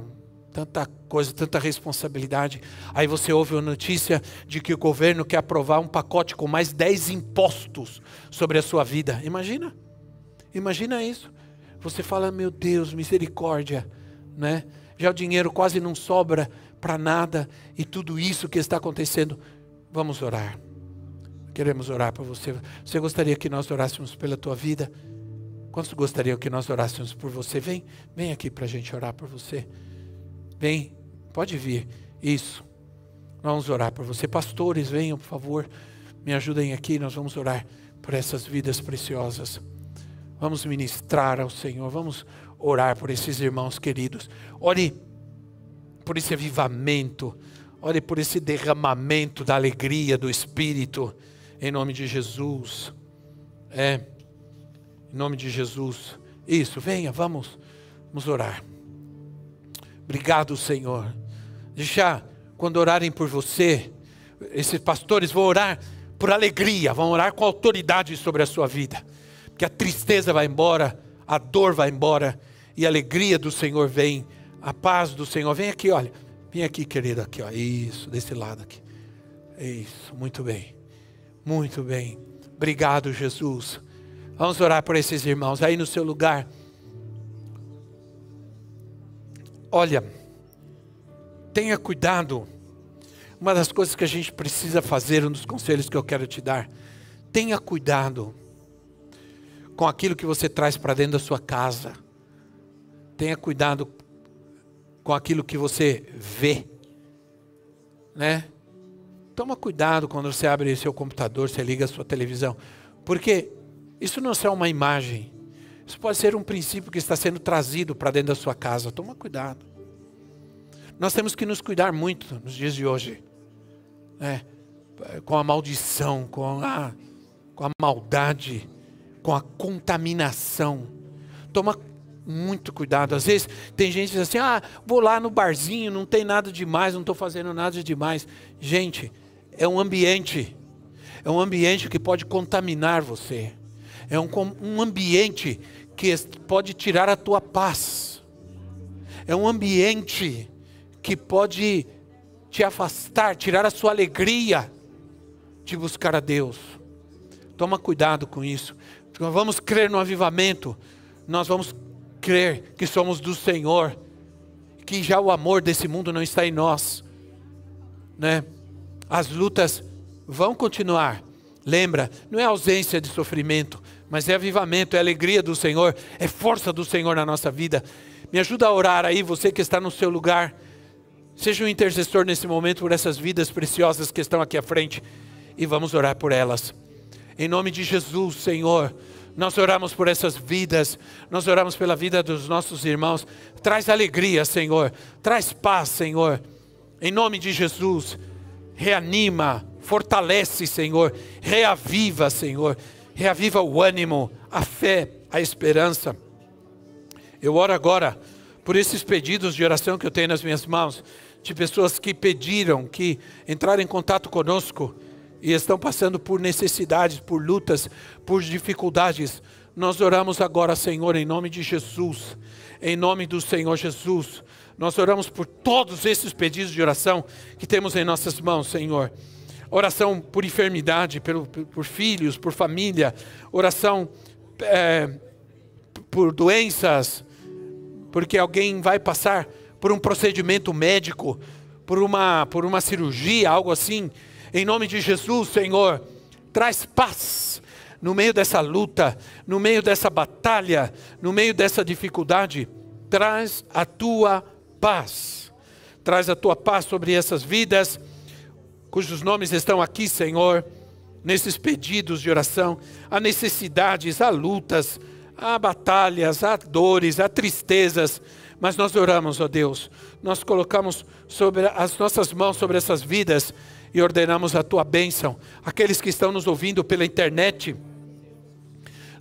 coisa, tanta responsabilidade. Aí você ouve a notícia de que o governo quer aprovar um pacote com mais 10 impostos sobre a sua vida. Imagina isso. Você fala, meu Deus, misericórdia, né? Já o dinheiro quase não sobra para nada e tudo isso que está acontecendo. Vamos orar. Queremos orar por você. Você gostaria que nós orássemos pela tua vida? Quantos gostariam que nós orássemos por você? Vem aqui para a gente orar por você. Vem, pode vir. Isso. Vamos orar por você. Pastores, venham, por favor. Me ajudem aqui. Nós vamos orar por essas vidas preciosas. Vamos ministrar ao Senhor. Vamos orar por esses irmãos queridos. Ore por esse avivamento. Ore por esse derramamento da alegria do Espírito. Em nome de Jesus. Em nome de Jesus. Isso, venha, vamos orar. Obrigado, Senhor. Deixa, quando orarem por você, esses pastores vão orar por alegria, vão orar com autoridade sobre a sua vida. Porque a tristeza vai embora, a dor vai embora, e a alegria do Senhor vem, a paz do Senhor. Vem aqui, olha. Vem aqui, querido, aqui, ó. Isso, desse lado aqui. Isso, muito bem. Muito bem. Obrigado, Jesus. Vamos orar por esses irmãos aí no seu lugar. Olha, tenha cuidado. Uma das coisas que a gente precisa fazer, um dos conselhos que eu quero te dar. Tenha cuidado com aquilo que você traz para dentro da sua casa. Tenha cuidado com aquilo que você vê, né? Toma cuidado quando você abre seu computador, você liga a sua televisão, porque isso não é só uma imagem, Isso pode ser um princípio que está sendo trazido para dentro da sua casa. Toma cuidado. Nós temos que nos cuidar muito nos dias de hoje, né? Com a maldição, com a maldade, com a contaminação. Toma muito cuidado. Às vezes tem gente que diz assim, vou lá no barzinho, não tem nada demais, não estou fazendo nada demais. Gente, é um ambiente que pode contaminar você. É um ambiente que pode tirar a tua paz. É um ambiente que pode te afastar, tirar a sua alegria de buscar a Deus. Toma cuidado com isso. Nós vamos crer no avivamento. Nós vamos crer que somos do Senhor. Que já o amor desse mundo não está em nós, né? As lutas vão continuar. Lembra, não é ausência de sofrimento, mas é avivamento, é alegria do Senhor, é força do Senhor na nossa vida. Me ajuda a orar aí, você que está no seu lugar. Seja um intercessor nesse momento por essas vidas preciosas que estão aqui à frente. E vamos orar por elas. Em nome de Jesus, Senhor, nós oramos por essas vidas. Nós oramos pela vida dos nossos irmãos. Traz alegria, Senhor. Traz paz, Senhor. Em nome de Jesus, reanima, fortalece, Senhor. Reaviva, Senhor. Reaviva o ânimo, a fé, a esperança. Eu oro agora por esses pedidos de oração que eu tenho nas minhas mãos, de pessoas que pediram, que entraram em contato conosco e estão passando por necessidades, por lutas, por dificuldades. Nós oramos agora, Senhor, em nome de Jesus, em nome do Senhor Jesus. Nós oramos por todos esses pedidos de oração que temos em nossas mãos, Senhor. Oração por enfermidade, por filhos, por família. Oração por doenças, porque alguém vai passar por um procedimento médico, por uma cirurgia, algo assim. Em nome de Jesus, Senhor, traz paz no meio dessa luta, no meio dessa batalha, no meio dessa dificuldade. Traz a tua paz. Traz a tua paz sobre essas vidas, cujos nomes estão aqui, Senhor, nesses pedidos de oração. Há necessidades, há lutas, há batalhas, há dores, há tristezas, mas nós oramos, ó Deus, nós colocamos sobre as nossas mãos sobre essas vidas e ordenamos a tua bênção. Aqueles que estão nos ouvindo pela internet,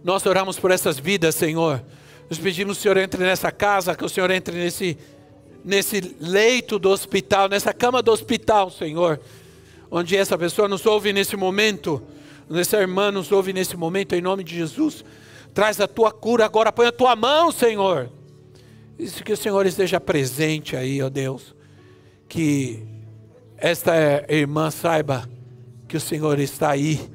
nós oramos por essas vidas, Senhor. Nós pedimos que o Senhor entre nessa casa, que o Senhor entre nesse leito do hospital, nessa cama do hospital, Senhor, onde essa pessoa nos ouve nesse momento, essa irmã nos ouve nesse momento, em nome de Jesus. Traz a tua cura agora, põe a tua mão, Senhor. Isso, que o Senhor esteja presente aí, ó Deus. Que esta irmã saiba que o Senhor está aí,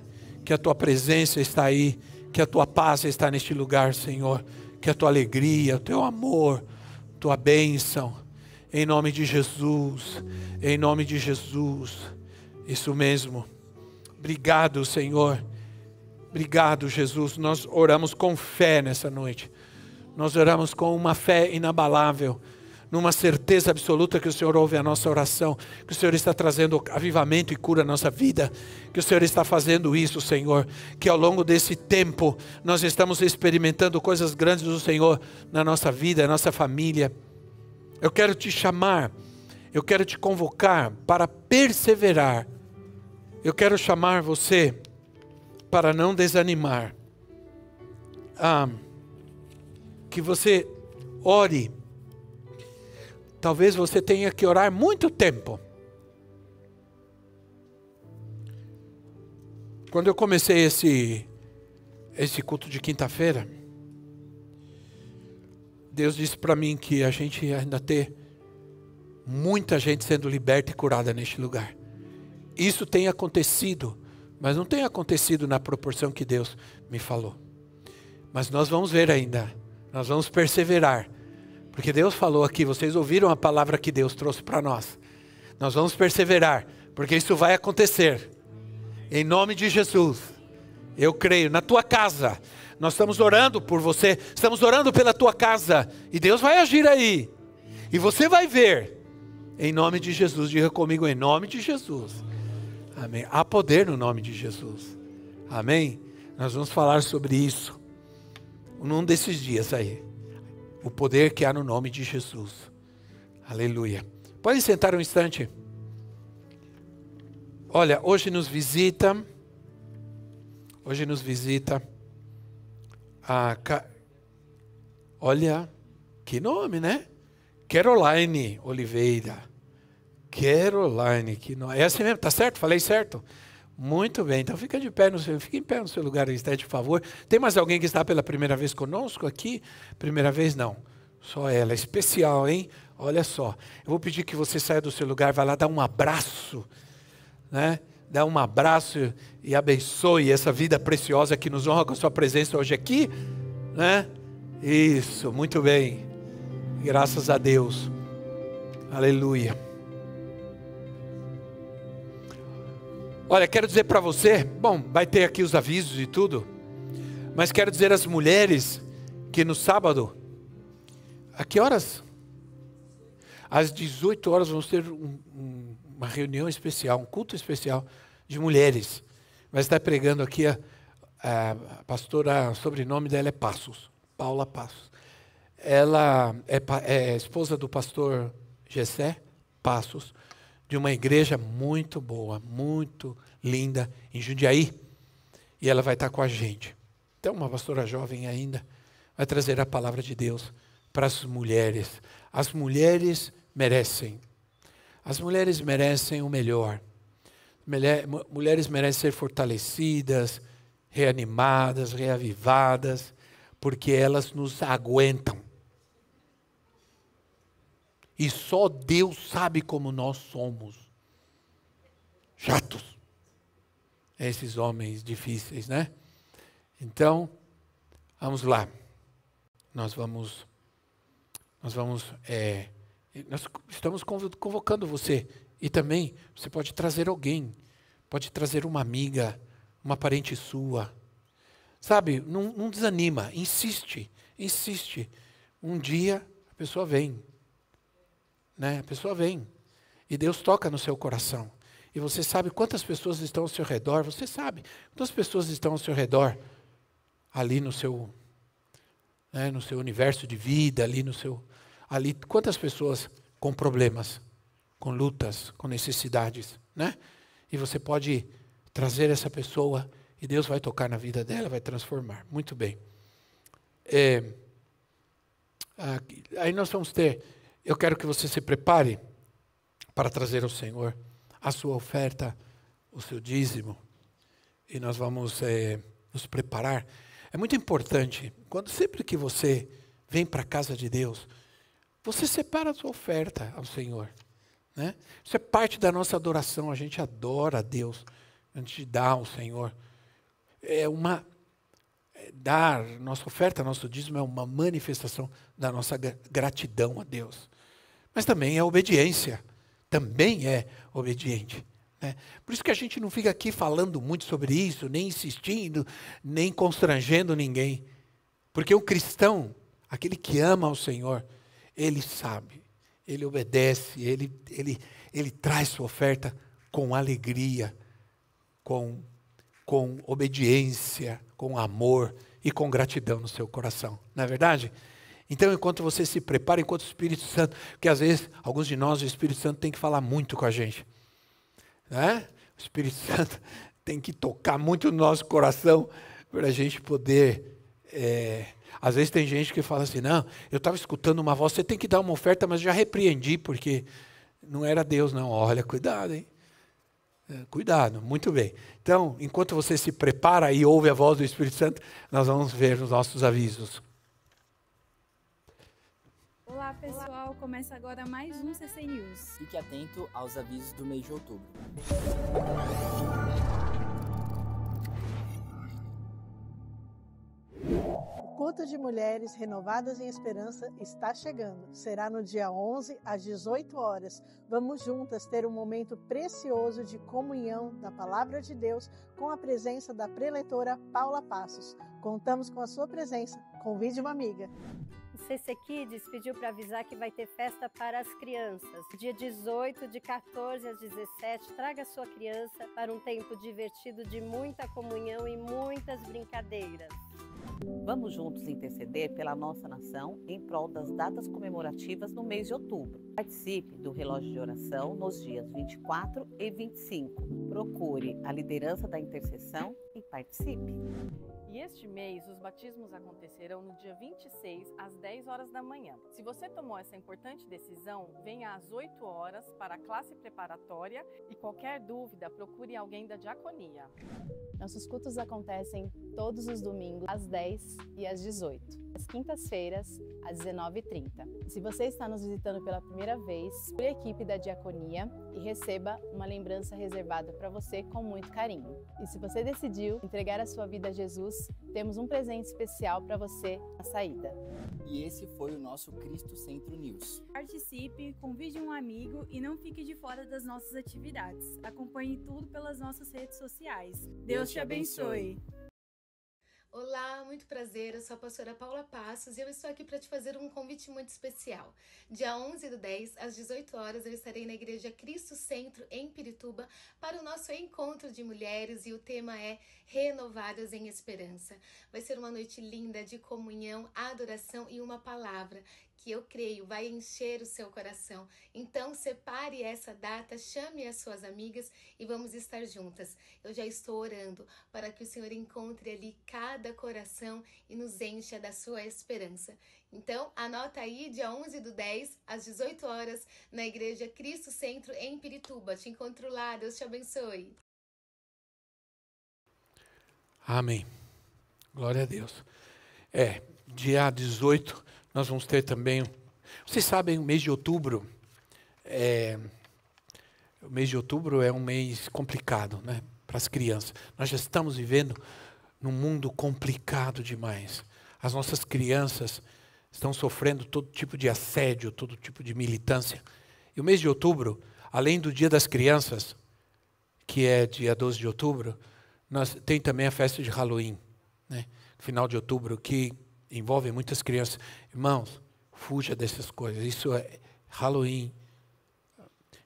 que a tua presença está aí, que a tua paz está neste lugar, Senhor. Que a tua alegria, o teu amor, tua bênção, em nome de Jesus, em nome de Jesus. Isso mesmo. Obrigado, Senhor. Obrigado, Jesus. Nós oramos com fé nessa noite. Nós oramos com uma fé inabalável, numa certeza absoluta que o Senhor ouve a nossa oração, que o Senhor está trazendo avivamento e cura à nossa vida, que o Senhor está fazendo isso, Senhor, que ao longo desse tempo nós estamos experimentando coisas grandes do Senhor na nossa vida, na nossa família. Eu quero te chamar, eu quero te convocar para perseverar. Eu quero chamar você para não desanimar. Que você ore. Talvez você tenha que orar muito tempo. Quando eu comecei esse culto de quinta-feira, Deus disse para mim que a gente ainda ter muita gente sendo liberta e curada neste lugar. Isso tem acontecido, mas não tem acontecido na proporção que Deus me falou. Mas nós vamos ver ainda, nós vamos perseverar, porque Deus falou aqui, vocês ouviram a palavra que Deus trouxe para nós. Nós vamos perseverar, porque isso vai acontecer, em nome de Jesus. Eu creio, na tua casa, nós estamos orando por você, estamos orando pela tua casa, e Deus vai agir aí, e você vai ver, em nome de Jesus. Diga comigo, em nome de Jesus. Amém. Há poder no nome de Jesus. Amém. Nós vamos falar sobre isso. num desses dias aí. O poder que há no nome de Jesus. Aleluia. Pode sentar um instante. Olha, hoje nos visita a... Olha, que nome, né? Caroline Oliveira. Caroline, que nome. É assim mesmo, tá certo? Falei certo? Muito bem, então fica em pé no seu lugar, instante, por favor. Tem mais alguém que está pela primeira vez conosco aqui? Primeira vez não, só ela, especial, hein? Olha só, eu vou pedir que você saia do seu lugar, vai lá dar um abraço, né? Dá um abraço e abençoe essa vida preciosa que nos honra com a sua presença hoje aqui, né? Isso, muito bem, graças a Deus, aleluia. Olha, quero dizer para você, bom, vai ter aqui os avisos e tudo, mas quero dizer às mulheres que no sábado, a que horas? Às 18 horas vamos ter uma reunião especial, um culto especial de mulheres. Vai estar pregando aqui a pastora, o sobrenome dela é Passos, Paula Passos. Ela é esposa do pastor Gessé Passos, de uma igreja muito boa, muito linda, em Jundiaí. E ela vai estar com a gente. Então, uma pastora jovem ainda, vai trazer a palavra de Deus para as mulheres. As mulheres merecem. As mulheres merecem o melhor. Mulheres merecem ser fortalecidas, reanimadas, reavivadas, porque elas nos aguentam. E só Deus sabe como nós somos chatos. Esses homens difíceis, né? Então, vamos lá. Nós estamos convocando você. E também, você pode trazer alguém. Pode trazer uma amiga, uma parente sua. Sabe, não desanima, insiste. Um dia, a pessoa vem. Né? A pessoa vem e Deus toca no seu coração e você sabe quantas pessoas estão ao seu redor, você sabe quantas pessoas estão ao seu redor ali no seu universo de vida, ali quantas pessoas com problemas, com lutas, com necessidades, né? E você pode trazer essa pessoa e Deus vai tocar na vida dela, vai transformar. Muito bem. Aí nós vamos ter. Eu quero que você se prepare para trazer ao Senhor a sua oferta, o seu dízimo. E nós vamos nos preparar. É muito importante, sempre que você vem para a casa de Deus, você separa a sua oferta ao Senhor. Né? Isso é parte da nossa adoração, a gente adora a Deus, a gente dá ao Senhor. Dar nossa oferta, nosso dízimo é uma manifestação da nossa gratidão a Deus. Mas também é obediência, também é obediente. Né? Por isso que a gente não fica aqui falando muito sobre isso, nem insistindo, nem constrangendo ninguém. Porque o cristão, aquele que ama ao Senhor, ele sabe, ele obedece, ele traz sua oferta com alegria, com obediência, com amor e com gratidão no seu coração. Não é verdade? Então, enquanto você se prepara, enquanto o Espírito Santo, porque às vezes, alguns de nós, o Espírito Santo tem que falar muito com a gente. Né? O Espírito Santo tem que tocar muito no nosso coração para a gente poder... Às vezes tem gente que fala assim, não, eu estava escutando uma voz, você tem que dar uma oferta, mas já repreendi, porque não era Deus, não. Olha, cuidado, hein? Cuidado, muito bem. Então, enquanto você se prepara e ouve a voz do Espírito Santo, nós vamos ver os nossos avisos. Olá pessoal, começa agora mais um CC News. Fique atento aos avisos do mês de outubro. O culto de mulheres renovadas em esperança está chegando. Será no dia 11 às 18 horas. Vamos juntas ter um momento precioso de comunhão da Palavra de Deus com a presença da preletora Paula Passos. Contamos com a sua presença. Convide uma amiga. O CC Kids pediu para avisar que vai ter festa para as crianças. Dia 18, de 14 às 17, traga sua criança para um tempo divertido de muita comunhão e muitas brincadeiras. Vamos juntos interceder pela nossa nação em prol das datas comemorativas no mês de outubro. Participe do relógio de oração nos dias 24 e 25. Procure a liderança da intercessão e participe. E este mês, os batismos acontecerão no dia 26, às 10 horas da manhã. Se você tomou essa importante decisão, venha às 8 horas para a classe preparatória e qualquer dúvida, procure alguém da diaconia. Nossos cultos acontecem todos os domingos, às 10 e às 18. Às quintas-feiras, às 19h30. Se você está nos visitando pela primeira vez, procure a equipe da diaconia e receba uma lembrança reservada para você com muito carinho. E se você decidiu entregar a sua vida a Jesus, temos um presente especial para você na saída. E esse foi o nosso Cristo Centro News. Participe, convide um amigo e não fique de fora das nossas atividades. Acompanhe tudo pelas nossas redes sociais. Deus te abençoe. Olá, muito prazer, eu sou a pastora Paula Passos e eu estou aqui para te fazer um convite muito especial. Dia 11/10, às 18 horas, eu estarei na Igreja Cristo Centro, em Pirituba, para o nosso encontro de mulheres e o tema é Renovadas em Esperança. Vai ser uma noite linda de comunhão, adoração e uma palavra que eu creio vai encher o seu coração. Então separe essa data, chame as suas amigas e vamos estar juntas. Eu já estou orando para que o Senhor encontre ali cada coração e nos encha da sua esperança. Então anota aí, dia 11/10, às 18 horas, na Igreja Cristo Centro, em Pirituba. Te encontro lá, Deus te abençoe. Amém. Glória a Deus. Dia 18, nós vamos ter também... Vocês sabem, o mês de outubro... O mês de outubro é um mês complicado, né, para as crianças. Nós já estamos vivendo num mundo complicado demais. As nossas crianças estão sofrendo todo tipo de assédio, todo tipo de militância. E o mês de outubro, além do Dia das Crianças, que é dia 12 de outubro, tem também a festa de Halloween, né, final de outubro, que envolve muitas crianças. Irmãos, fuja dessas coisas. Isso é Halloween.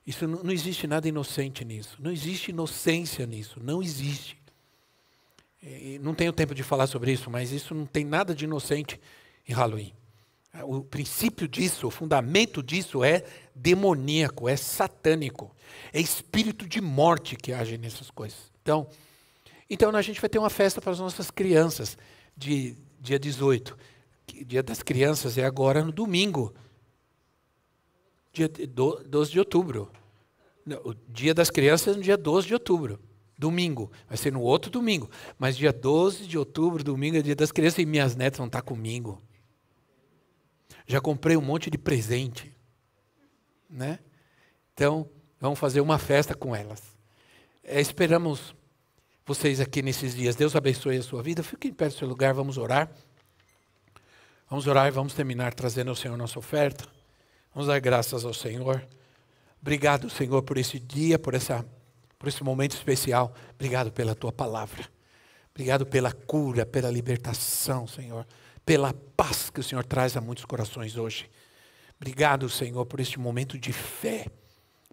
Isso não existe nada inocente nisso. Não existe inocência nisso. Não existe. Não tenho tempo de falar sobre isso, mas isso não tem nada de inocente em Halloween. O princípio disso, o fundamento disso é demoníaco, é satânico. É espírito de morte que age nessas coisas. Então a gente vai ter uma festa para as nossas crianças, de dia 18. Dia das Crianças é agora no domingo. Dia 12 de outubro. O Dia das Crianças é no dia 12 de outubro. Domingo. Vai ser no outro domingo. Mas dia 12 de outubro, domingo, é Dia das Crianças e minhas netas vão estar comigo. Já comprei um monte de presente. Né? Então, vamos fazer uma festa com elas. Esperamos vocês aqui nesses dias. Deus abençoe a sua vida. Fique em pé do seu lugar, vamos orar. Vamos orar e vamos terminar trazendo ao Senhor nossa oferta. Vamos dar graças ao Senhor. Obrigado, Senhor, por esse dia, por esse momento especial. Obrigado pela Tua palavra. Obrigado pela cura, pela libertação, Senhor. Pela paz que o Senhor traz a muitos corações hoje. Obrigado, Senhor, por este momento de fé.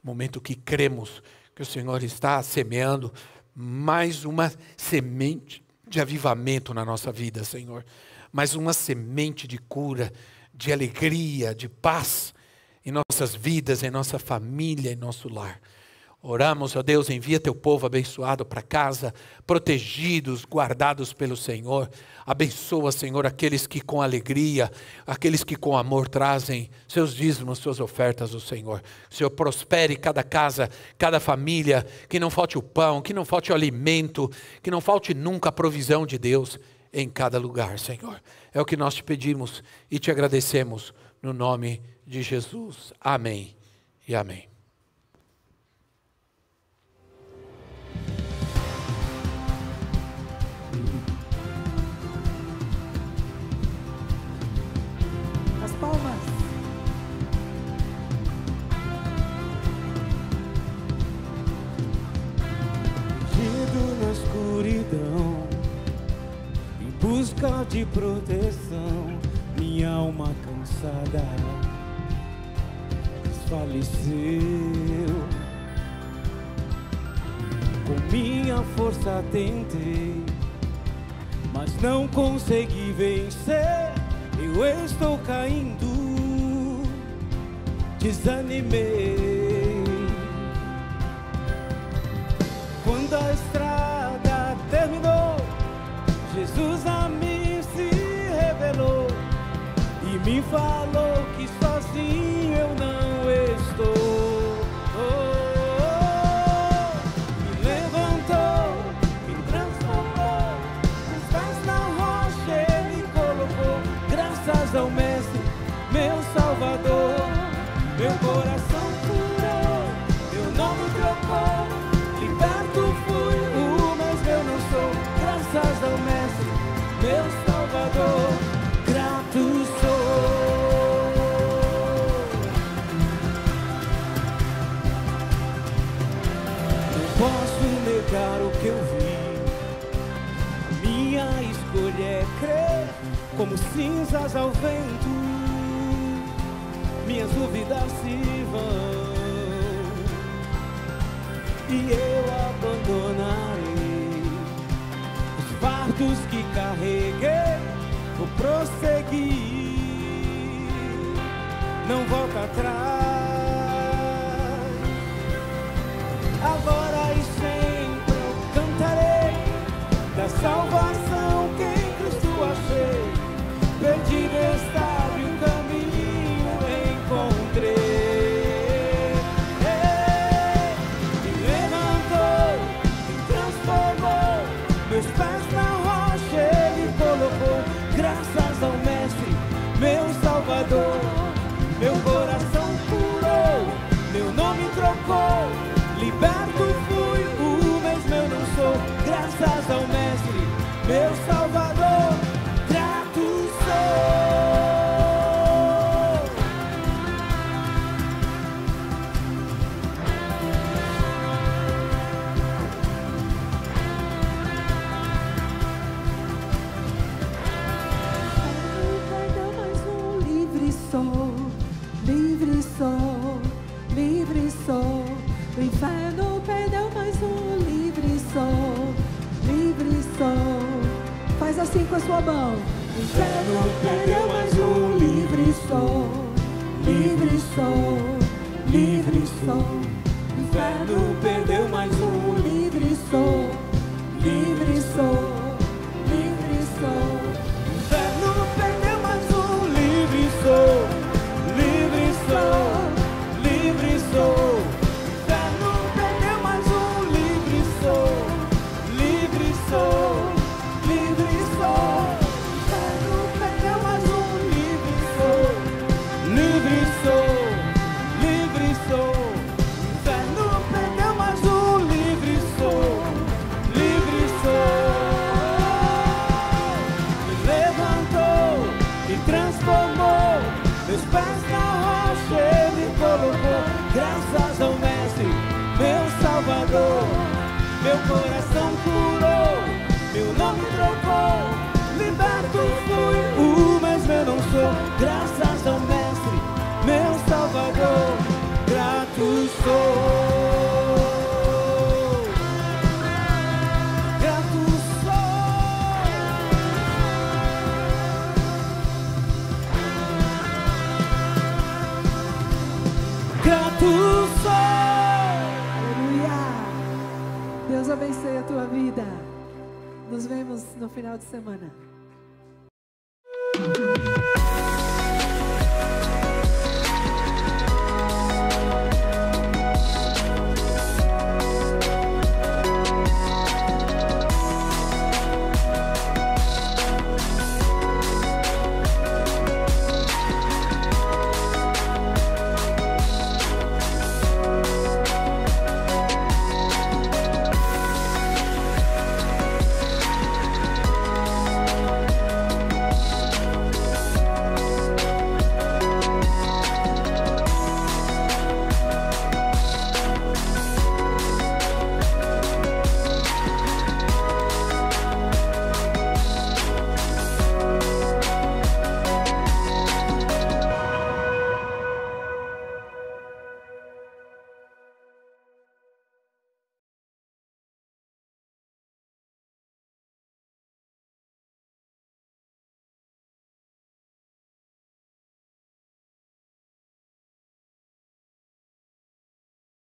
Momento que cremos que o Senhor está semeando mais uma semente de avivamento na nossa vida, Senhor. Mais uma semente de cura, de alegria, de paz em nossas vidas, em nossa família, em nosso lar. Oramos, ó Deus, envia teu povo abençoado para casa, protegidos, guardados pelo Senhor. Abençoa, Senhor, aqueles que com alegria, aqueles que com amor trazem seus dízimos, suas ofertas ao Senhor. O Senhor prospere cada casa, cada família, que não falte o pão, que não falte o alimento, que não falte nunca a provisão de Deus em cada lugar, Senhor. É o que nós te pedimos e te agradecemos no nome de Jesus. Amém e amém. As palmas. Perdido na escuridão, em busca de proteção, minha alma cansada desfaleceu. Com minha força tentei, mas não consegui vencer. Eu estou caindo, desanimei. Quando a estrada terminou, Jesus a mim se revelou e me falou que sozinho eu não estou. Me levantou, me transformou, meus pés na rocha ele colocou. Graças ao Mestre, meu Salvador, meu coração curou, meu nome trocou. Liberto fui, mas eu não sou. Graças ao Mestre, meu Salvador, grato sou. Não posso negar o que eu vi. Minha escolha é crer, como cinzas ao vento. Minhas dúvidas se vão e eu abandonarei os fardos que carreguei. Vou prosseguir, não volto atrás. Agora e sempre eu cantarei da salvação que em Cristo achei. Perdido estava e o caminho encontrei. Me levantou, me transformou, meus pés na rocha ele colocou. Graças ao Mestre, meu Salvador, meu coração curou, meu nome trocou. Liberto fui, o mesmo eu não sou. Graças ao Mestre, meu Salvador, grato sou. Livre sou, livre sou. O inferno perdeu mais um. Livre sou, livre sou. Faz assim com a sua mão. O inferno perdeu mais um. Livre sou, livre sou, livre sou. O inferno perdeu mais um. Livre sou, livre sou, livre sou. O inferno perdeu mais um. Livre sou, livre sou, livre sou. O inferno perdeu mais um. Livre sou, livre sou, livre sou. O inferno perdeu mais um. Livre sou, livre sou, livre sou. O inferno perdeu mais um. Livre sou, livre sou. Me levantou, me transformou, meus pés na rocha ele colocou. Graças ao Mestre, meu Salvador, meu coração curou, meu nome trocou. Liberto fui, o mesmo eu não sou. Graças ao Mestre, meu Salvador, grato sou. Grato sou. Grato sou. Aleluia. Deus abençoe a tua vida. Nos vemos no final de semana.